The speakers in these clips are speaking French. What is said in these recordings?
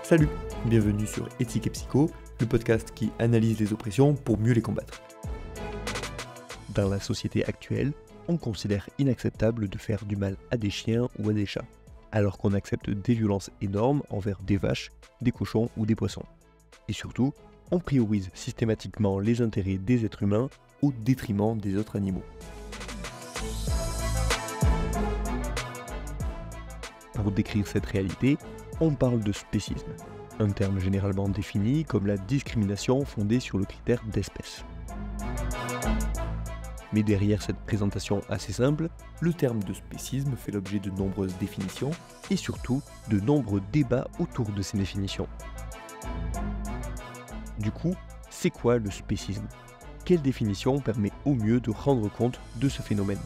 Salut, bienvenue sur Éthique et Psycho, le podcast qui analyse les oppressions pour mieux les combattre. Dans la société actuelle, on considère inacceptable de faire du mal à des chiens ou à des chats, alors qu'on accepte des violences énormes envers des vaches, des cochons ou des poissons. Et surtout, on priorise systématiquement les intérêts des êtres humains au détriment des autres animaux. Pour décrire cette réalité, on parle de spécisme, un terme généralement défini comme la discrimination fondée sur le critère d'espèce. Mais derrière cette présentation assez simple, le terme de spécisme fait l'objet de nombreuses définitions et surtout de nombreux débats autour de ces définitions. Du coup, c'est quoi le spécisme ? Quelle définition permet au mieux de rendre compte de ce phénomène ?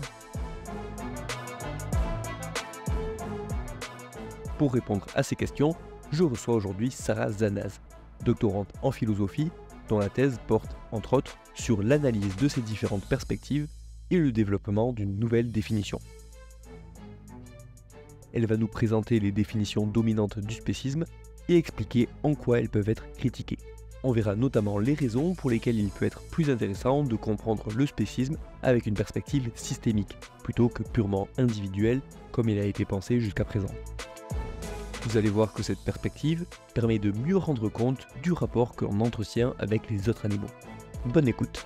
Pour répondre à ces questions, je reçois aujourd'hui Sarah Zanaz, doctorante en philosophie, dont la thèse porte, entre autres, sur l'analyse de ces différentes perspectives et le développement d'une nouvelle définition. Elle va nous présenter les définitions dominantes du spécisme et expliquer en quoi elles peuvent être critiquées. On verra notamment les raisons pour lesquelles il peut être plus intéressant de comprendre le spécisme avec une perspective systémique, plutôt que purement individuelle, comme il a été pensé jusqu'à présent. Vous allez voir que cette perspective permet de mieux rendre compte du rapport que l'on entretient avec les autres animaux. Bonne écoute.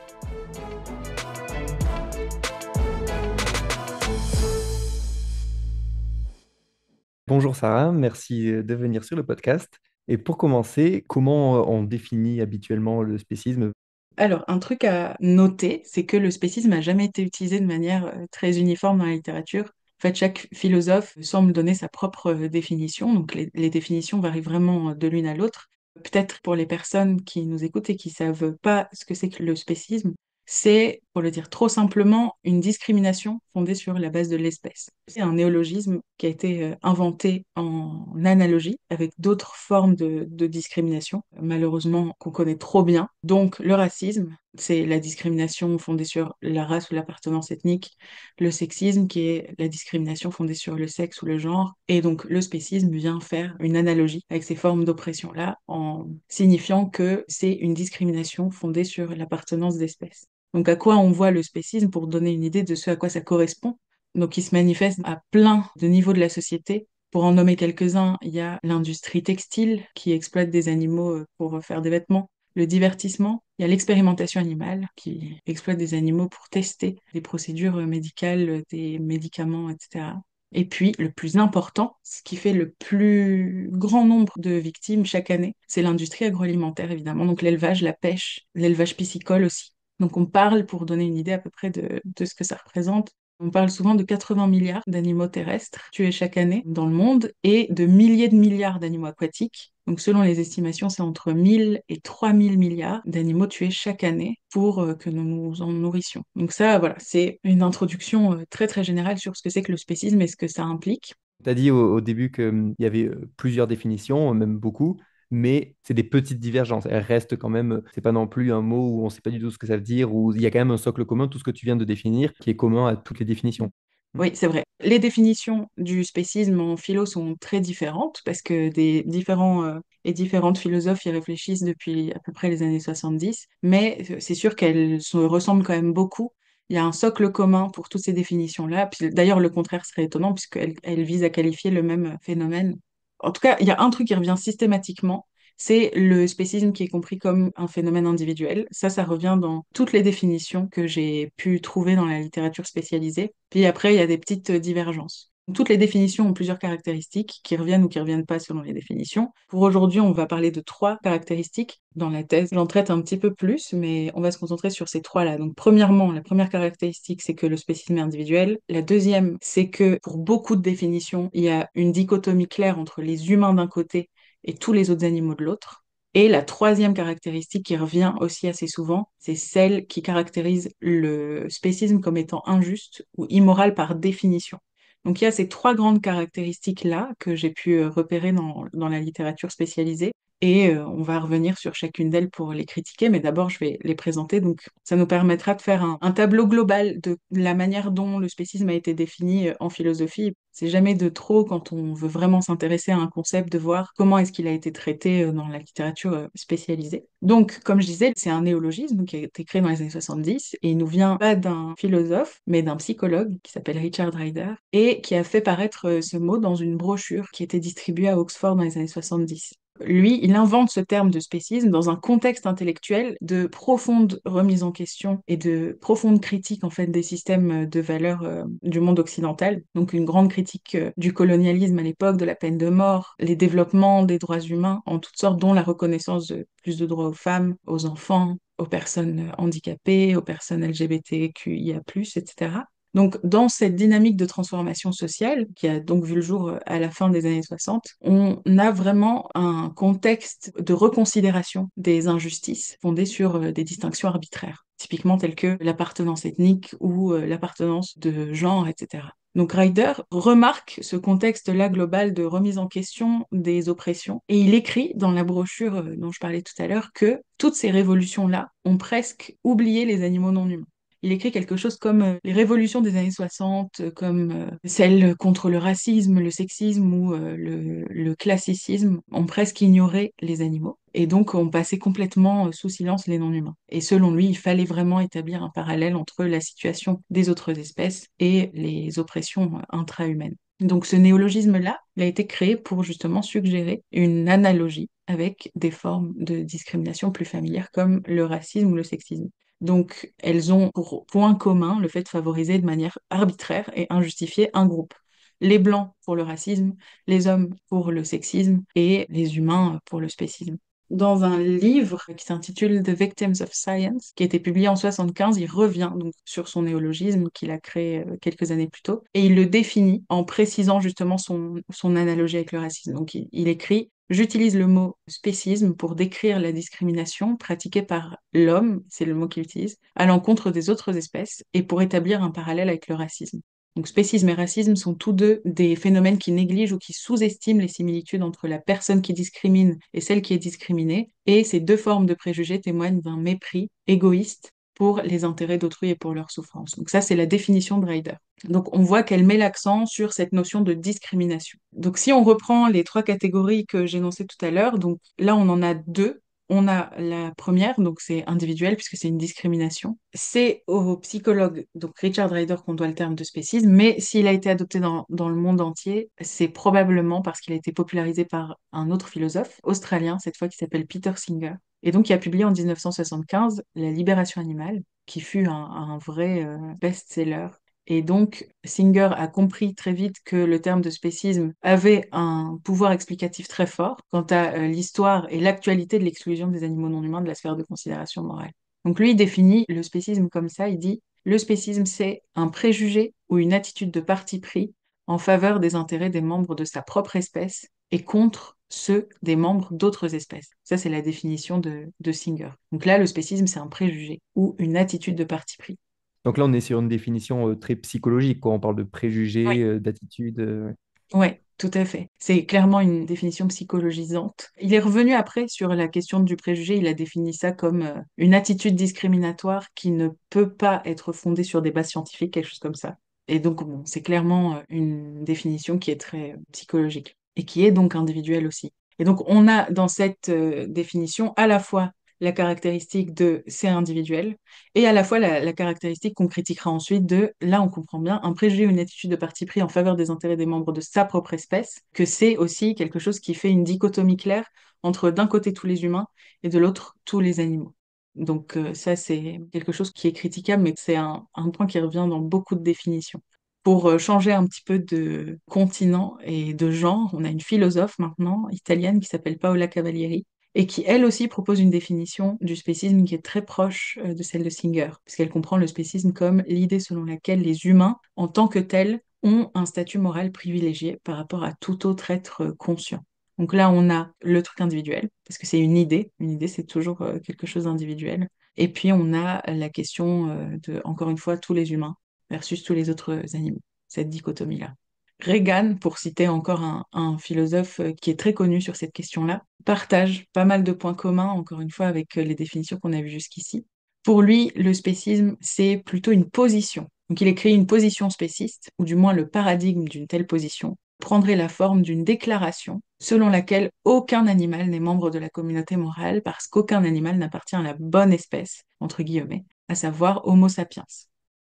Bonjour Sarah, merci de venir sur le podcast. Et pour commencer, comment on définit habituellement le spécisme ? Alors, un truc à noter, c'est que le spécisme n'a jamais été utilisé de manière très uniforme dans la littérature. En fait, chaque philosophe semble donner sa propre définition, donc les définitions varient vraiment de l'une à l'autre. Peut-être pour les personnes qui nous écoutent et qui savent pas ce que c'est que le spécisme, c'est, pour le dire trop simplement, une discrimination fondée sur la base de l'espèce. C'est un néologisme qui a été inventé en analogie avec d'autres formes de discrimination, malheureusement qu'on connaît trop bien. Donc le racisme, c'est la discrimination fondée sur la race ou l'appartenance ethnique, le sexisme qui est la discrimination fondée sur le sexe ou le genre, et donc le spécisme vient faire une analogie avec ces formes d'oppression-là en signifiant que c'est une discrimination fondée sur l'appartenance d'espèce. Donc à quoi on voit le spécisme pour donner une idée de ce à quoi ça correspond. Donc il se manifeste à plein de niveaux de la société. Pour en nommer quelques-uns, il y a l'industrie textile qui exploite des animaux pour faire des vêtements, le divertissement, il y a l'expérimentation animale qui exploite des animaux pour tester des procédures médicales, des médicaments, etc. Et puis, le plus important, ce qui fait le plus grand nombre de victimes chaque année, c'est l'industrie agroalimentaire, évidemment. Donc l'élevage, la pêche, l'élevage piscicole aussi. Donc on parle, pour donner une idée à peu près de ce que ça représente, on parle souvent de 80 milliards d'animaux terrestres tués chaque année dans le monde et de milliers de milliards d'animaux aquatiques. Donc selon les estimations, c'est entre 1000 et 3000 milliards d'animaux tués chaque année pour que nous nous en nourrissions. Donc ça, voilà, c'est une introduction très très générale sur ce que c'est que le spécisme et ce que ça implique. Tu as dit au début qu'il y avait plusieurs définitions, même beaucoup, mais c'est des petites divergences. Elles restent quand même, c'est pas non plus un mot où on ne sait pas du tout ce que ça veut dire, où il y a quand même un socle commun, tout ce que tu viens de définir, qui est commun à toutes les définitions. Oui, c'est vrai. Les définitions du spécisme en philo sont très différentes parce que des différents et différentes philosophes y réfléchissent depuis à peu près les années 70, mais c'est sûr qu'elles se ressemblent quand même beaucoup. Il y a un socle commun pour toutes ces définitions-là. Puis d'ailleurs, le contraire serait étonnant puisqu'elles visent à qualifier le même phénomène. En tout cas, il y a un truc qui revient systématiquement, c'est le spécisme qui est compris comme un phénomène individuel. Ça revient dans toutes les définitions que j'ai pu trouver dans la littérature spécialisée. Puis après, il y a des petites divergences. Toutes les définitions ont plusieurs caractéristiques qui reviennent ou qui reviennent pas selon les définitions. Pour aujourd'hui, on va parler de trois caractéristiques. Dans la thèse, j'en traite un petit peu plus, mais on va se concentrer sur ces trois-là. Donc, premièrement, la première caractéristique, c'est que le spécisme est individuel. La deuxième, c'est que pour beaucoup de définitions, il y a une dichotomie claire entre les humains d'un côté et tous les autres animaux de l'autre. Et la troisième caractéristique qui revient aussi assez souvent, c'est celle qui caractérise le spécisme comme étant injuste ou immoral par définition. Donc il y a ces trois grandes caractéristiques-là que j'ai pu repérer dans la littérature spécialisée. et on va revenir sur chacune d'elles pour les critiquer, mais d'abord je vais les présenter. Donc ça nous permettra de faire un tableau global de la manière dont le spécisme a été défini en philosophie. C'est jamais de trop quand on veut vraiment s'intéresser à un concept de voir comment est-ce qu'il a été traité dans la littérature spécialisée. Donc, comme je disais, c'est un néologisme qui a été créé dans les années 70 et il nous vient pas d'un philosophe, mais d'un psychologue qui s'appelle Richard Ryder et qui a fait paraître ce mot dans une brochure qui était distribuée à Oxford dans les années 70. Lui, il invente ce terme de spécisme dans un contexte intellectuel de profonde remise en question et de profonde critique en fait des systèmes de valeurs du monde occidental. Donc une grande critique du colonialisme à l'époque, de la peine de mort, les développements des droits humains en toutes sortes, dont la reconnaissance de plus de droits aux femmes, aux enfants, aux personnes handicapées, aux personnes LGBTQIA+, etc. Donc, dans cette dynamique de transformation sociale, qui a donc vu le jour à la fin des années 60, on a vraiment un contexte de reconsidération des injustices fondées sur des distinctions arbitraires, typiquement telles que l'appartenance ethnique ou l'appartenance de genre, etc. Donc Ryder remarque ce contexte-là global de remise en question des oppressions et il écrit dans la brochure dont je parlais tout à l'heure que toutes ces révolutions-là ont presque oublié les animaux non humains. Il écrit quelque chose comme les révolutions des années 60, comme celles contre le racisme, le sexisme ou le classicisme, ont presque ignoré les animaux et donc ont passé complètement sous silence les non-humains. Et selon lui, il fallait vraiment établir un parallèle entre la situation des autres espèces et les oppressions intra-humaines. Donc ce néologisme-là, il a été créé pour justement suggérer une analogie avec des formes de discrimination plus familières comme le racisme ou le sexisme. Donc, elles ont pour point commun le fait de favoriser de manière arbitraire et injustifiée un groupe. Les blancs pour le racisme, les hommes pour le sexisme et les humains pour le spécisme. Dans un livre qui s'intitule The Victims of Science, qui a été publié en 75, il revient donc sur son néologisme qu'il a créé quelques années plus tôt, et il le définit en précisant justement son analogie avec le racisme. Donc il écrit: J'utilise le mot spécisme pour décrire la discrimination pratiquée par l'homme, c'est le mot qu'il utilise, à l'encontre des autres espèces et pour établir un parallèle avec le racisme. Donc spécisme et racisme sont tous deux des phénomènes qui négligent ou qui sous-estiment les similitudes entre la personne qui discrimine et celle qui est discriminée, et ces deux formes de préjugés témoignent d'un mépris égoïste pour les intérêts d'autrui et pour leur souffrance. Donc ça, c'est la définition de Ryder. Donc on voit qu'elle met l'accent sur cette notion de discrimination. Donc si on reprend les trois catégories que j'énonçais tout à l'heure, donc là on en a deux. On a la première, donc c'est individuel puisque c'est une discrimination. C'est au psychologue, donc Richard Ryder, qu'on doit le terme de spécisme, mais s'il a été adopté dans le monde entier, c'est probablement parce qu'il a été popularisé par un autre philosophe australien, cette fois qui s'appelle Peter Singer, et donc qui a publié en 1975 La Libération animale, qui fut un vrai best-seller. Et donc, Singer a compris très vite que le terme de spécisme avait un pouvoir explicatif très fort quant à l'histoire et l'actualité de l'exclusion des animaux non humains de la sphère de considération morale. Donc lui, il définit le spécisme comme ça, il dit: le spécisme, c'est un préjugé ou une attitude de parti pris en faveur des intérêts des membres de sa propre espèce et contre ceux des membres d'autres espèces. Ça, c'est la définition de Singer. Donc là, le spécisme, c'est un préjugé ou une attitude de parti pris. Donc là, on est sur une définition très psychologique, quoi. On parle de préjugés, d'attitudes. Ouais, tout à fait. C'est clairement une définition psychologisante. Il est revenu après sur la question du préjugé. Il a défini ça comme une attitude discriminatoire qui ne peut pas être fondée sur des bases scientifiques, quelque chose comme ça. Et donc, bon, c'est clairement une définition qui est très psychologique et qui est donc individuelle aussi. Et donc, on a dans cette définition à la fois la caractéristique de c'est individuel et à la fois la caractéristique qu'on critiquera ensuite de, là on comprend bien, un préjugé ou une attitude de parti pris en faveur des intérêts des membres de sa propre espèce, que c'est aussi quelque chose qui fait une dichotomie claire entre d'un côté tous les humains et de l'autre tous les animaux. Donc ça c'est quelque chose qui est critiquable, mais c'est un point qui revient dans beaucoup de définitions. Pour changer un petit peu de continent et de genre, on a une philosophe maintenant italienne qui s'appelle Paola Cavalieri, et qui elle aussi propose une définition du spécisme qui est très proche de celle de Singer, puisqu'elle comprend le spécisme comme l'idée selon laquelle les humains, en tant que tels, ont un statut moral privilégié par rapport à tout autre être conscient. Donc là, on a le truc individuel, parce que c'est une idée c'est toujours quelque chose d'individuel. Et puis on a la question de, encore une fois, tous les humains versus tous les autres animaux, cette dichotomie-là. Reagan, pour citer encore un philosophe qui est très connu sur cette question-là, partage pas mal de points communs, encore une fois, avec les définitions qu'on a vues jusqu'ici. Pour lui, le spécisme, c'est plutôt une position. Donc il écrit une position spéciste, ou du moins le paradigme d'une telle position, prendrait la forme d'une déclaration selon laquelle aucun animal n'est membre de la communauté morale parce qu'aucun animal n'appartient à la bonne espèce, entre guillemets, à savoir Homo sapiens.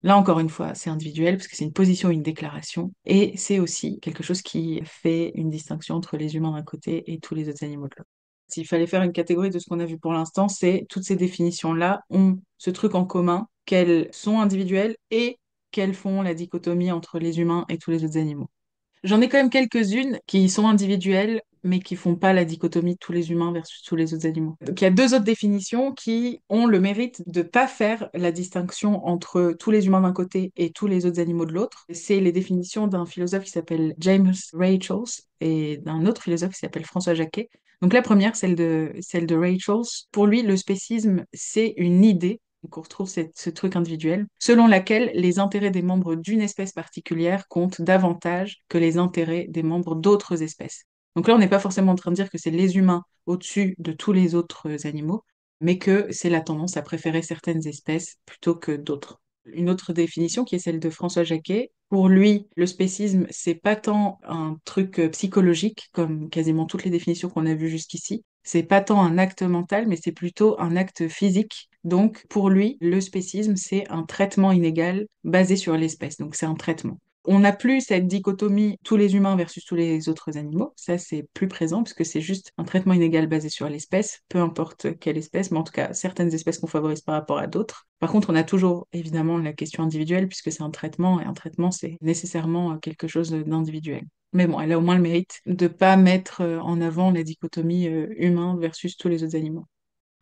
Là, encore une fois, c'est individuel parce que c'est une position, une déclaration, et c'est aussi quelque chose qui fait une distinction entre les humains d'un côté et tous les autres animaux de l'autre. S'il fallait faire une catégorie de ce qu'on a vu pour l'instant, c'est toutes ces définitions-là ont ce truc en commun, qu'elles sont individuelles et qu'elles font la dichotomie entre les humains et tous les autres animaux. J'en ai quand même quelques-unes qui sont individuelles, mais qui font pas la dichotomie de tous les humains versus tous les autres animaux. Donc il y a deux autres définitions qui ont le mérite de pas faire la distinction entre tous les humains d'un côté et tous les autres animaux de l'autre. C'est les définitions d'un philosophe qui s'appelle James Rachels et d'un autre philosophe qui s'appelle François Jacquet. Donc la première, celle de Rachels. Pour lui, le spécisme, c'est une idée. Donc on retrouve ce truc individuel, selon laquelle les intérêts des membres d'une espèce particulière comptent davantage que les intérêts des membres d'autres espèces. Donc là, on n'est pas forcément en train de dire que c'est les humains au-dessus de tous les autres animaux, mais que c'est la tendance à préférer certaines espèces plutôt que d'autres. Une autre définition qui est celle de François Jacquet. Pour lui, le spécisme, c'est pas tant un truc psychologique, comme quasiment toutes les définitions qu'on a vues jusqu'ici. C'est pas tant un acte mental, mais c'est plutôt un acte physique. Donc, pour lui, le spécisme, c'est un traitement inégal basé sur l'espèce. Donc, c'est un traitement. On n'a plus cette dichotomie tous les humains versus tous les autres animaux. Ça, c'est plus présent puisque c'est juste un traitement inégal basé sur l'espèce, peu importe quelle espèce, mais en tout cas certaines espèces qu'on favorise par rapport à d'autres. Par contre, on a toujours évidemment la question individuelle puisque c'est un traitement et un traitement, c'est nécessairement quelque chose d'individuel. Mais bon, elle a au moins le mérite de pas mettre en avant la dichotomie humain versus tous les autres animaux.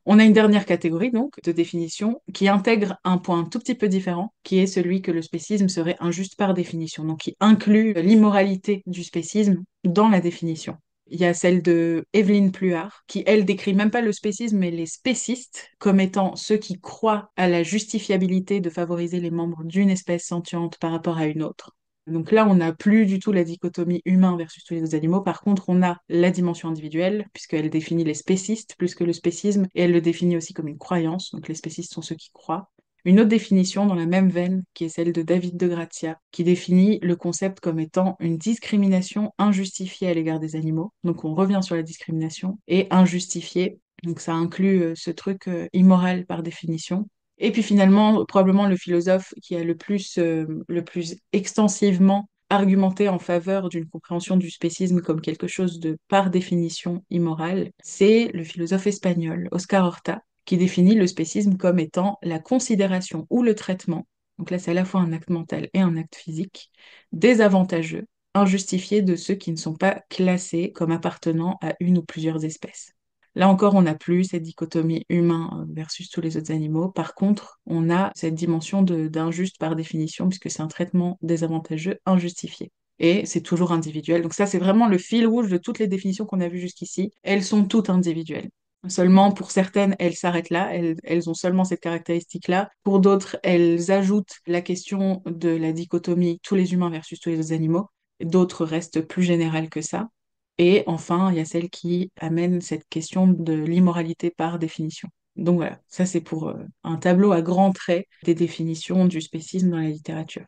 On a une dernière catégorie donc de définition qui intègre un point un tout petit peu différent, qui est celui que le spécisme serait injuste par définition, donc qui inclut l'immoralité du spécisme dans la définition. Il y a celle de Evelyne Pluhar, qui elle décrit même pas le spécisme, mais les spécistes comme étant ceux qui croient à la justifiabilité de favoriser les membres d'une espèce sentiente par rapport à une autre. Donc là, on n'a plus du tout la dichotomie humain versus tous les autres animaux. Par contre, on a la dimension individuelle, puisqu'elle définit les spécistes plus que le spécisme, et elle le définit aussi comme une croyance. Donc les spécistes sont ceux qui croient. Une autre définition dans la même veine, qui est celle de David de Grazia, qui définit le concept comme étant une discrimination injustifiée à l'égard des animaux. Donc on revient sur la discrimination, et injustifiée. Donc ça inclut ce truc immoral par définition. Et puis finalement, probablement le philosophe qui a le plus extensivement argumenté en faveur d'une compréhension du spécisme comme quelque chose de par définition immoral, c'est le philosophe espagnol Oscar Horta, qui définit le spécisme comme étant la considération ou le traitement, donc là c'est à la fois un acte mental et un acte physique, désavantageux, injustifié de ceux qui ne sont pas classés comme appartenant à une ou plusieurs espèces. Là encore, on n'a plus cette dichotomie humain versus tous les autres animaux. Par contre, on a cette dimension d'injuste par définition, puisque c'est un traitement désavantageux injustifié. Et c'est toujours individuel. Donc ça, c'est vraiment le fil rouge de toutes les définitions qu'on a vues jusqu'ici. Elles sont toutes individuelles. Seulement, pour certaines, elles s'arrêtent là, elles ont seulement cette caractéristique-là. Pour d'autres, elles ajoutent la question de la dichotomie tous les humains versus tous les autres animaux. D'autres restent plus générales que ça. Et enfin, il y a celle qui amène cette question de l'immoralité par définition. Donc voilà, ça c'est pour un tableau à grands traits des définitions du spécisme dans la littérature.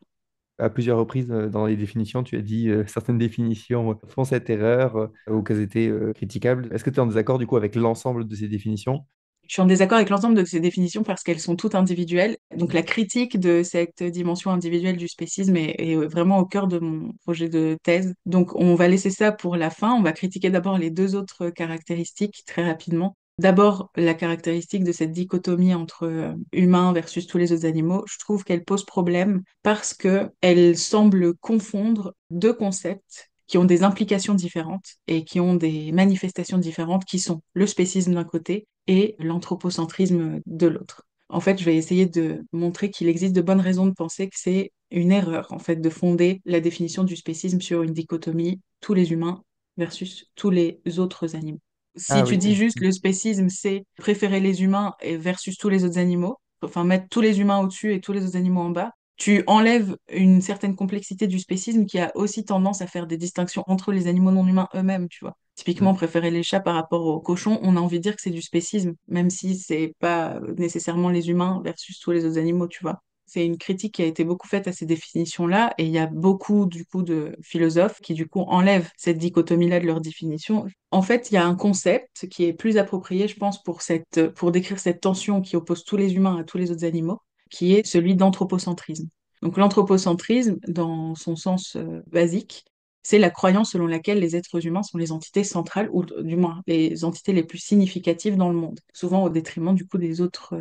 À plusieurs reprises dans les définitions, tu as dit certaines définitions font cette erreur ou qu'elles étaient critiquables. Est-ce que tu es en désaccord du coup avec l'ensemble de ces définitions? Je suis en désaccord avec l'ensemble de ces définitions parce qu'elles sont toutes individuelles. Donc la critique de cette dimension individuelle du spécisme est vraiment au cœur de mon projet de thèse. Donc on va laisser ça pour la fin. On va critiquer d'abord les deux autres caractéristiques très rapidement. D'abord, la caractéristique de cette dichotomie entre humains versus tous les autres animaux, je trouve qu'elle pose problème parce que elle semble confondre deux concepts qui ont des implications différentes et qui ont des manifestations différentes, qui sont le spécisme d'un côté et l'anthropocentrisme de l'autre. En fait, je vais essayer de montrer qu'il existe de bonnes raisons de penser que c'est une erreur, en fait, de fonder la définition du spécisme sur une dichotomie tous les humains versus tous les autres animaux. Si Ah tu oui. dis juste le spécisme, c'est préférer les humains versus tous les autres animaux, enfin mettre tous les humains au-dessus et tous les autres animaux en bas, tu enlèves une certaine complexité du spécisme qui a aussi tendance à faire des distinctions entre les animaux non humains eux-mêmes, tu vois. Mm. Typiquement, préférer les chats par rapport aux cochons, on a envie de dire que c'est du spécisme, même si c'est pas nécessairement les humains versus tous les autres animaux, tu vois. C'est une critique qui a été beaucoup faite à ces définitions-là, et il y a beaucoup, du coup, de philosophes qui, du coup, enlèvent cette dichotomie-là de leur définition. En fait, il y a un concept qui est plus approprié, je pense, pour décrire cette tension qui oppose tous les humains à tous les autres animaux, qui est celui d'anthropocentrisme. Donc l'anthropocentrisme, dans son sens basique, c'est la croyance selon laquelle les êtres humains sont les entités centrales, ou du moins les entités les plus significatives dans le monde, souvent au détriment du coup des autres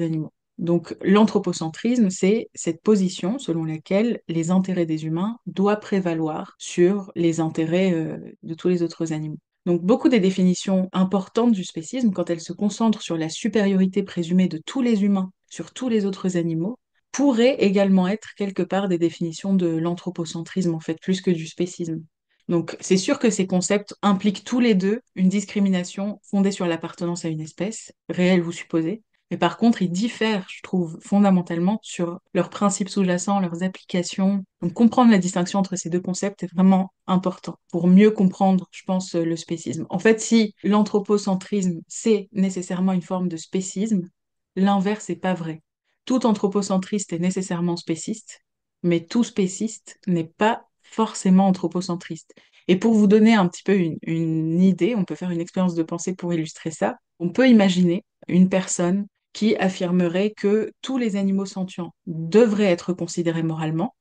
animaux. Donc l'anthropocentrisme, c'est cette position selon laquelle les intérêts des humains doivent prévaloir sur les intérêts de tous les autres animaux. Donc beaucoup des définitions importantes du spécisme, quand elles se concentrent sur la supériorité présumée de tous les humains sur tous les autres animaux, pourraient également être quelque part des définitions de l'anthropocentrisme, en fait, plus que du spécisme. Donc, c'est sûr que ces concepts impliquent tous les deux une discrimination fondée sur l'appartenance à une espèce, réelle ou supposée. Mais par contre, ils diffèrent, je trouve, fondamentalement sur leurs principes sous-jacents, leurs applications. Donc, comprendre la distinction entre ces deux concepts est vraiment important pour mieux comprendre, je pense, le spécisme. En fait, si l'anthropocentrisme, c'est nécessairement une forme de spécisme, l'inverse n'est pas vrai. Tout anthropocentriste est nécessairement spéciste, mais tout spéciste n'est pas forcément anthropocentriste. Et pour vous donner un petit peu une idée, on peut faire une expérience de pensée pour illustrer ça. On peut imaginer une personne qui affirmerait que tous les animaux sentients devraient être considérés moralement,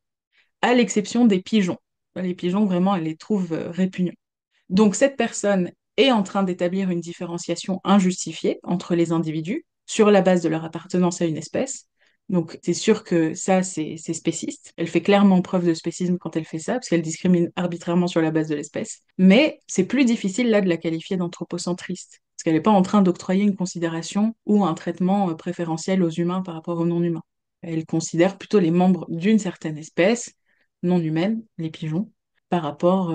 à l'exception des pigeons. Les pigeons, vraiment, elle les trouve répugnants. Donc cette personne est en train d'établir une différenciation injustifiée entre les individus sur la base de leur appartenance à une espèce. Donc c'est sûr que ça, c'est spéciste. Elle fait clairement preuve de spécisme quand elle fait ça, parce qu'elle discrimine arbitrairement sur la base de l'espèce. Mais c'est plus difficile là de la qualifier d'anthropocentriste, parce qu'elle n'est pas en train d'octroyer une considération ou un traitement préférentiel aux humains par rapport aux non-humains. Elle considère plutôt les membres d'une certaine espèce, non humaine, les pigeons, par rapport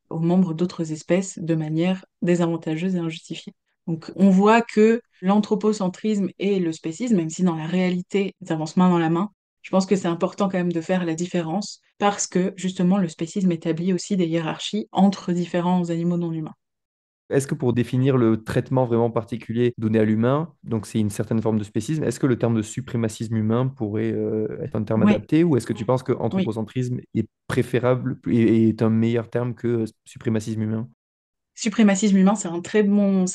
aux membres d'autres espèces de manière désavantageuse et injustifiée. Donc on voit que l'anthropocentrisme et le spécisme, même si dans la réalité, ça avance main dans la main, je pense que c'est important quand même de faire la différence parce que justement le spécisme établit aussi des hiérarchies entre différents animaux non humains. Est-ce que pour définir le traitement vraiment particulier donné à l'humain, donc c'est une certaine forme de spécisme, est-ce que le terme de suprémacisme humain pourrait être un terme Oui, adapté ou est-ce que tu penses que oui. anthropocentrisme est préférable et est un meilleur terme que suprémacisme humain? Suprémacisme humain, c'est un très bon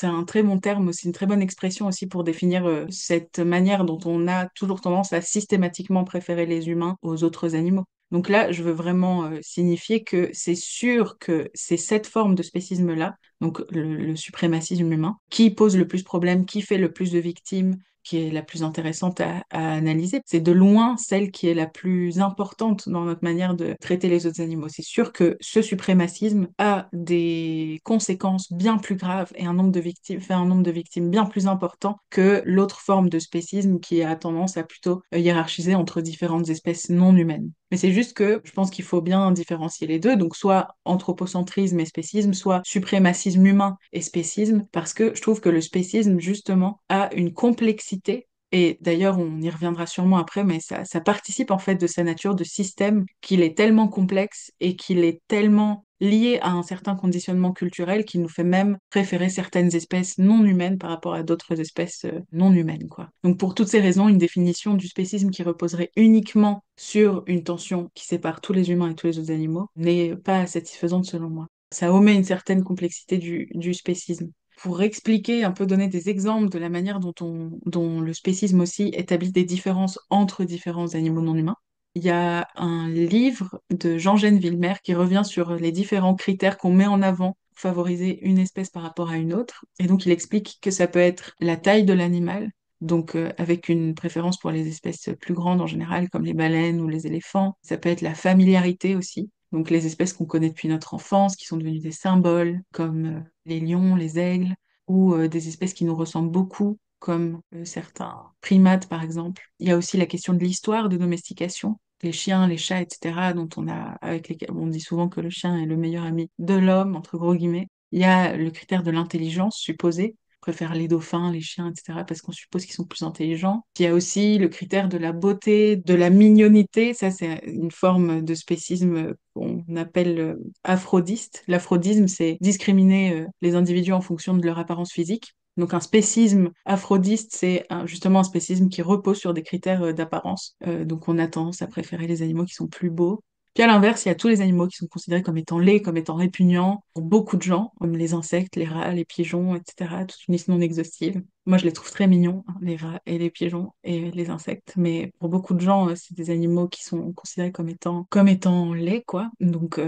terme aussi, une très bonne expression aussi pour définir cette manière dont on a toujours tendance à systématiquement préférer les humains aux autres animaux. Donc là, je veux vraiment signifier que c'est sûr que c'est cette forme de spécisme-là, donc le suprémacisme humain, qui pose le plus problème, qui fait le plus de victimes, qui est la plus intéressante à analyser. C'est de loin celle qui est la plus importante dans notre manière de traiter les autres animaux. C'est sûr que ce suprémacisme a des conséquences bien plus graves et un nombre de victimes, fait un nombre de victimes bien plus important que l'autre forme de spécisme qui a tendance à plutôt hiérarchiser entre différentes espèces non humaines. Mais c'est juste que je pense qu'il faut bien différencier les deux, donc soit anthropocentrisme et spécisme, soit suprémacisme humain et spécisme, parce que je trouve que le spécisme, justement, a une complexité. Et d'ailleurs, on y reviendra sûrement après, mais ça participe en fait de sa nature de système, qu'il est tellement complexe et qu'il est tellement lié à un certain conditionnement culturel qui nous fait même préférer certaines espèces non humaines par rapport à d'autres espèces non humaines, quoi. Donc pour toutes ces raisons, une définition du spécisme qui reposerait uniquement sur une tension qui sépare tous les humains et tous les autres animaux n'est pas satisfaisante selon moi. Ça omet une certaine complexité du spécisme. Pour expliquer, un peu donner des exemples de la manière dont le spécisme aussi établit des différences entre différents animaux non humains, il y a un livre de Jean-Gène Villemer qui revient sur les différents critères qu'on met en avant pour favoriser une espèce par rapport à une autre. Et donc, il explique que ça peut être la taille de l'animal, donc avec une préférence pour les espèces plus grandes en général, comme les baleines ou les éléphants. Ça peut être la familiarité aussi, donc les espèces qu'on connaît depuis notre enfance, qui sont devenues des symboles, comme les lions, les aigles, ou des espèces qui nous ressemblent beaucoup, comme certains primates par exemple. Il y a aussi la question de l'histoire de domestication, les chiens, les chats, etc., dont on a, avec lesquels on dit souvent que le chien est le meilleur ami de l'homme, entre gros guillemets. Il y a le critère de l'intelligence supposée. préfère les dauphins, les chiens, etc., parce qu'on suppose qu'ils sont plus intelligents. Puis il y a aussi le critère de la beauté, de la mignonité. Ça, c'est une forme de spécisme qu'on appelle aphrodiste. L'aphrodisme, c'est discriminer les individus en fonction de leur apparence physique. Donc un spécisme aphrodiste, c'est justement un spécisme qui repose sur des critères d'apparence. Donc on a tendance à préférer les animaux qui sont plus beaux. Puis à l'inverse, il y a tous les animaux qui sont considérés comme étant laids, comme étant répugnants pour beaucoup de gens, comme les insectes, les rats, les pigeons, etc. Toute une liste non exhaustive. Moi, je les trouve très mignons, hein, les rats et les pigeons et les insectes. Mais pour beaucoup de gens, c'est des animaux qui sont considérés comme étant laids, quoi. Donc,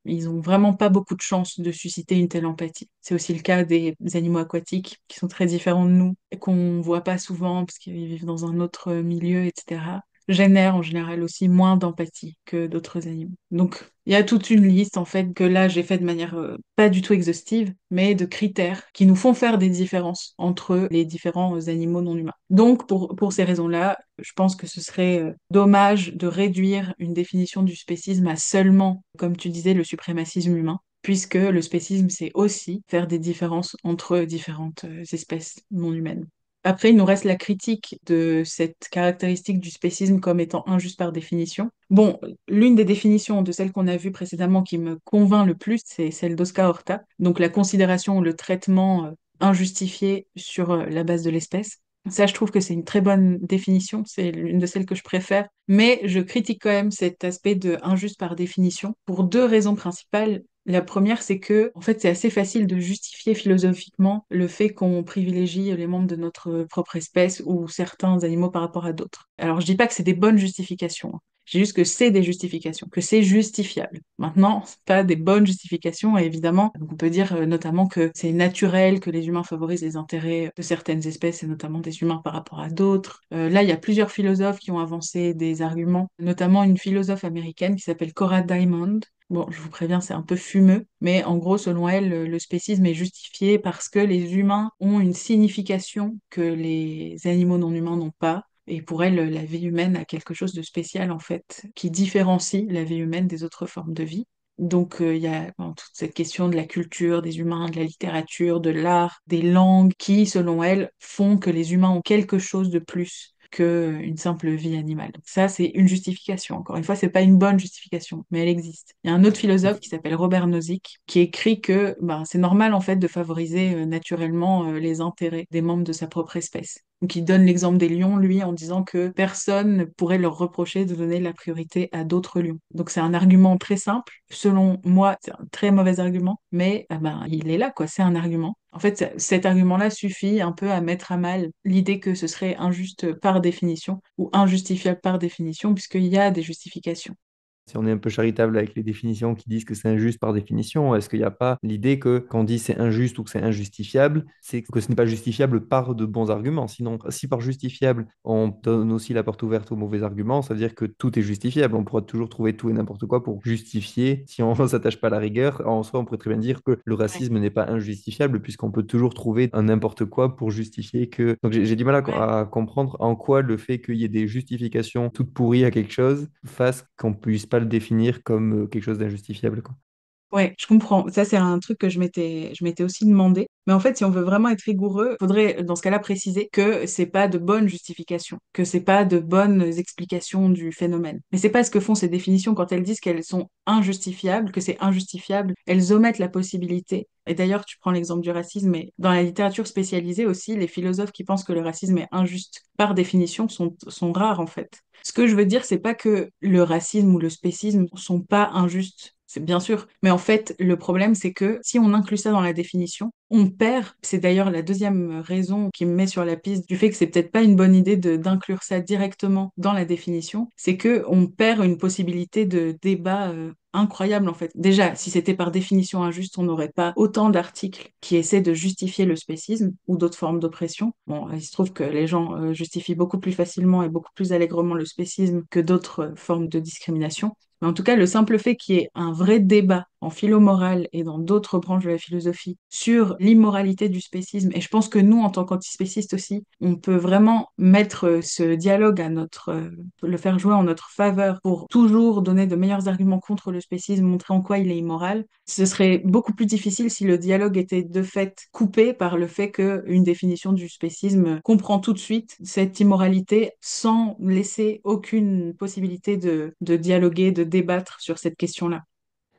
ils ont vraiment pas beaucoup de chance de susciter une telle empathie. C'est aussi le cas des animaux aquatiques qui sont très différents de nous et qu'on voit pas souvent parce qu'ils vivent dans un autre milieu, etc. Génèrent en général aussi moins d'empathie que d'autres animaux. Donc, il y a toute une liste, en fait, que là, j'ai fait de manière pas du tout exhaustive, mais de critères qui nous font faire des différences entre les différents animaux non humains. Donc, pour ces raisons-là, je pense que ce serait dommage de réduire une définition du spécisme à seulement, comme tu disais, le suprémacisme humain, puisque le spécisme, c'est aussi faire des différences entre différentes espèces non humaines. Après, il nous reste la critique de cette caractéristique du spécisme comme étant injuste par définition. Bon, l'une des définitions de celle qu'on a vue précédemment qui me convainc le plus, c'est celle d'Oscar Horta, donc la considération ou le traitement injustifié sur la base de l'espèce. Ça, je trouve que c'est une très bonne définition, c'est l'une de celles que je préfère, mais je critique quand même cet aspect de injuste par définition pour deux raisons principales. La première, c'est que, en fait, c'est assez facile de justifier philosophiquement le fait qu'on privilégie les membres de notre propre espèce ou certains animaux par rapport à d'autres. Alors, je dis pas que c'est des bonnes justifications, hein. Je dis juste que c'est des justifications, que c'est justifiable. Maintenant, c'est pas des bonnes justifications, et évidemment, donc on peut dire notamment que c'est naturel que les humains favorisent les intérêts de certaines espèces, et notamment des humains par rapport à d'autres. Là, il y a plusieurs philosophes qui ont avancé des arguments, notamment une philosophe américaine qui s'appelle Cora Diamond. Bon, je vous préviens, c'est un peu fumeux, mais en gros, selon elle, le spécisme est justifié parce que les humains ont une signification que les animaux non humains n'ont pas. Et pour elle, la vie humaine a quelque chose de spécial, en fait, qui différencie la vie humaine des autres formes de vie. Donc, il y a toute cette question de la culture des humains, de la littérature, de l'art, des langues, qui, selon elle, font que les humains ont quelque chose de plus qu'une simple vie animale. Donc ça, c'est une justification. Encore une fois, c'est pas une bonne justification, mais elle existe. Il y a un autre philosophe qui s'appelle Robert Nozick qui écrit que c'est normal en fait de favoriser naturellement les intérêts des membres de sa propre espèce. Donc il donne l'exemple des lions, lui, en disant que personne ne pourrait leur reprocher de donner la priorité à d'autres lions. Donc c'est un argument très simple. Selon moi, c'est un très mauvais argument, mais il est là, quoi. C'est un argument. En fait, cet argument-là suffit un peu à mettre à mal l'idée que ce serait injuste par définition ou injustifiable par définition, puisqu'il y a des justifications. Si on est un peu charitable avec les définitions qui disent que c'est injuste par définition, est-ce qu'il n'y a pas l'idée que quand on dit c'est injuste ou que c'est injustifiable, c'est que ce n'est pas justifiable par de bons arguments? Sinon, si par justifiable, on donne aussi la porte ouverte aux mauvais arguments, ça veut dire que tout est justifiable. On pourra toujours trouver tout et n'importe quoi pour justifier. Si on ne s'attache pas à la rigueur, en soi, on pourrait très bien dire que le Ouais. racisme n'est pas injustifiable puisqu'on peut toujours trouver un n'importe quoi pour justifier que... Donc j'ai du mal Ouais. à comprendre en quoi le fait qu'il y ait des justifications toutes pourries à quelque chose fasse qu'on puisse pas le définir comme quelque chose d'injustifiable, quoi. Ouais, je comprends. Ça, c'est un truc que je m'étais aussi demandé. Mais en fait, si on veut vraiment être rigoureux, il faudrait, dans ce cas-là, préciser que c'est pas de bonnes justifications, que c'est pas de bonnes explications du phénomène. Mais c'est pas ce que font ces définitions quand elles disent qu'elles sont injustifiables, que c'est injustifiable. Elles omettent la possibilité. Et d'ailleurs, tu prends l'exemple du racisme, mais dans la littérature spécialisée aussi, les philosophes qui pensent que le racisme est injuste par définition sont rares, en fait. Ce que je veux dire, c'est pas que le racisme ou le spécisme sont pas injustes. C'est bien sûr. Mais en fait, le problème, c'est que si on inclut ça dans la définition, on perd. C'est d'ailleurs la deuxième raison qui me met sur la piste du fait que c'est peut-être pas une bonne idée d'inclure ça directement dans la définition. C'est que on perd une possibilité de débat incroyable en fait. Déjà, si c'était par définition injuste, on n'aurait pas autant d'articles qui essaient de justifier le spécisme ou d'autres formes d'oppression. Bon, il se trouve que les gens justifient beaucoup plus facilement et beaucoup plus allègrement le spécisme que d'autres formes de discrimination. Mais en tout cas, le simple fait qu'il y ait un vrai débat en philo-morale et dans d'autres branches de la philosophie sur l'immoralité du spécisme. Et je pense que nous, en tant qu'antispécistes aussi, on peut vraiment mettre ce dialogue le faire jouer en notre faveur pour toujours donner de meilleurs arguments contre le spécisme, montrer en quoi il est immoral. Ce serait beaucoup plus difficile si le dialogue était de fait coupé par le fait qu'une définition du spécisme comprend tout de suite cette immoralité sans laisser aucune possibilité de dialoguer, de débattre sur cette question-là.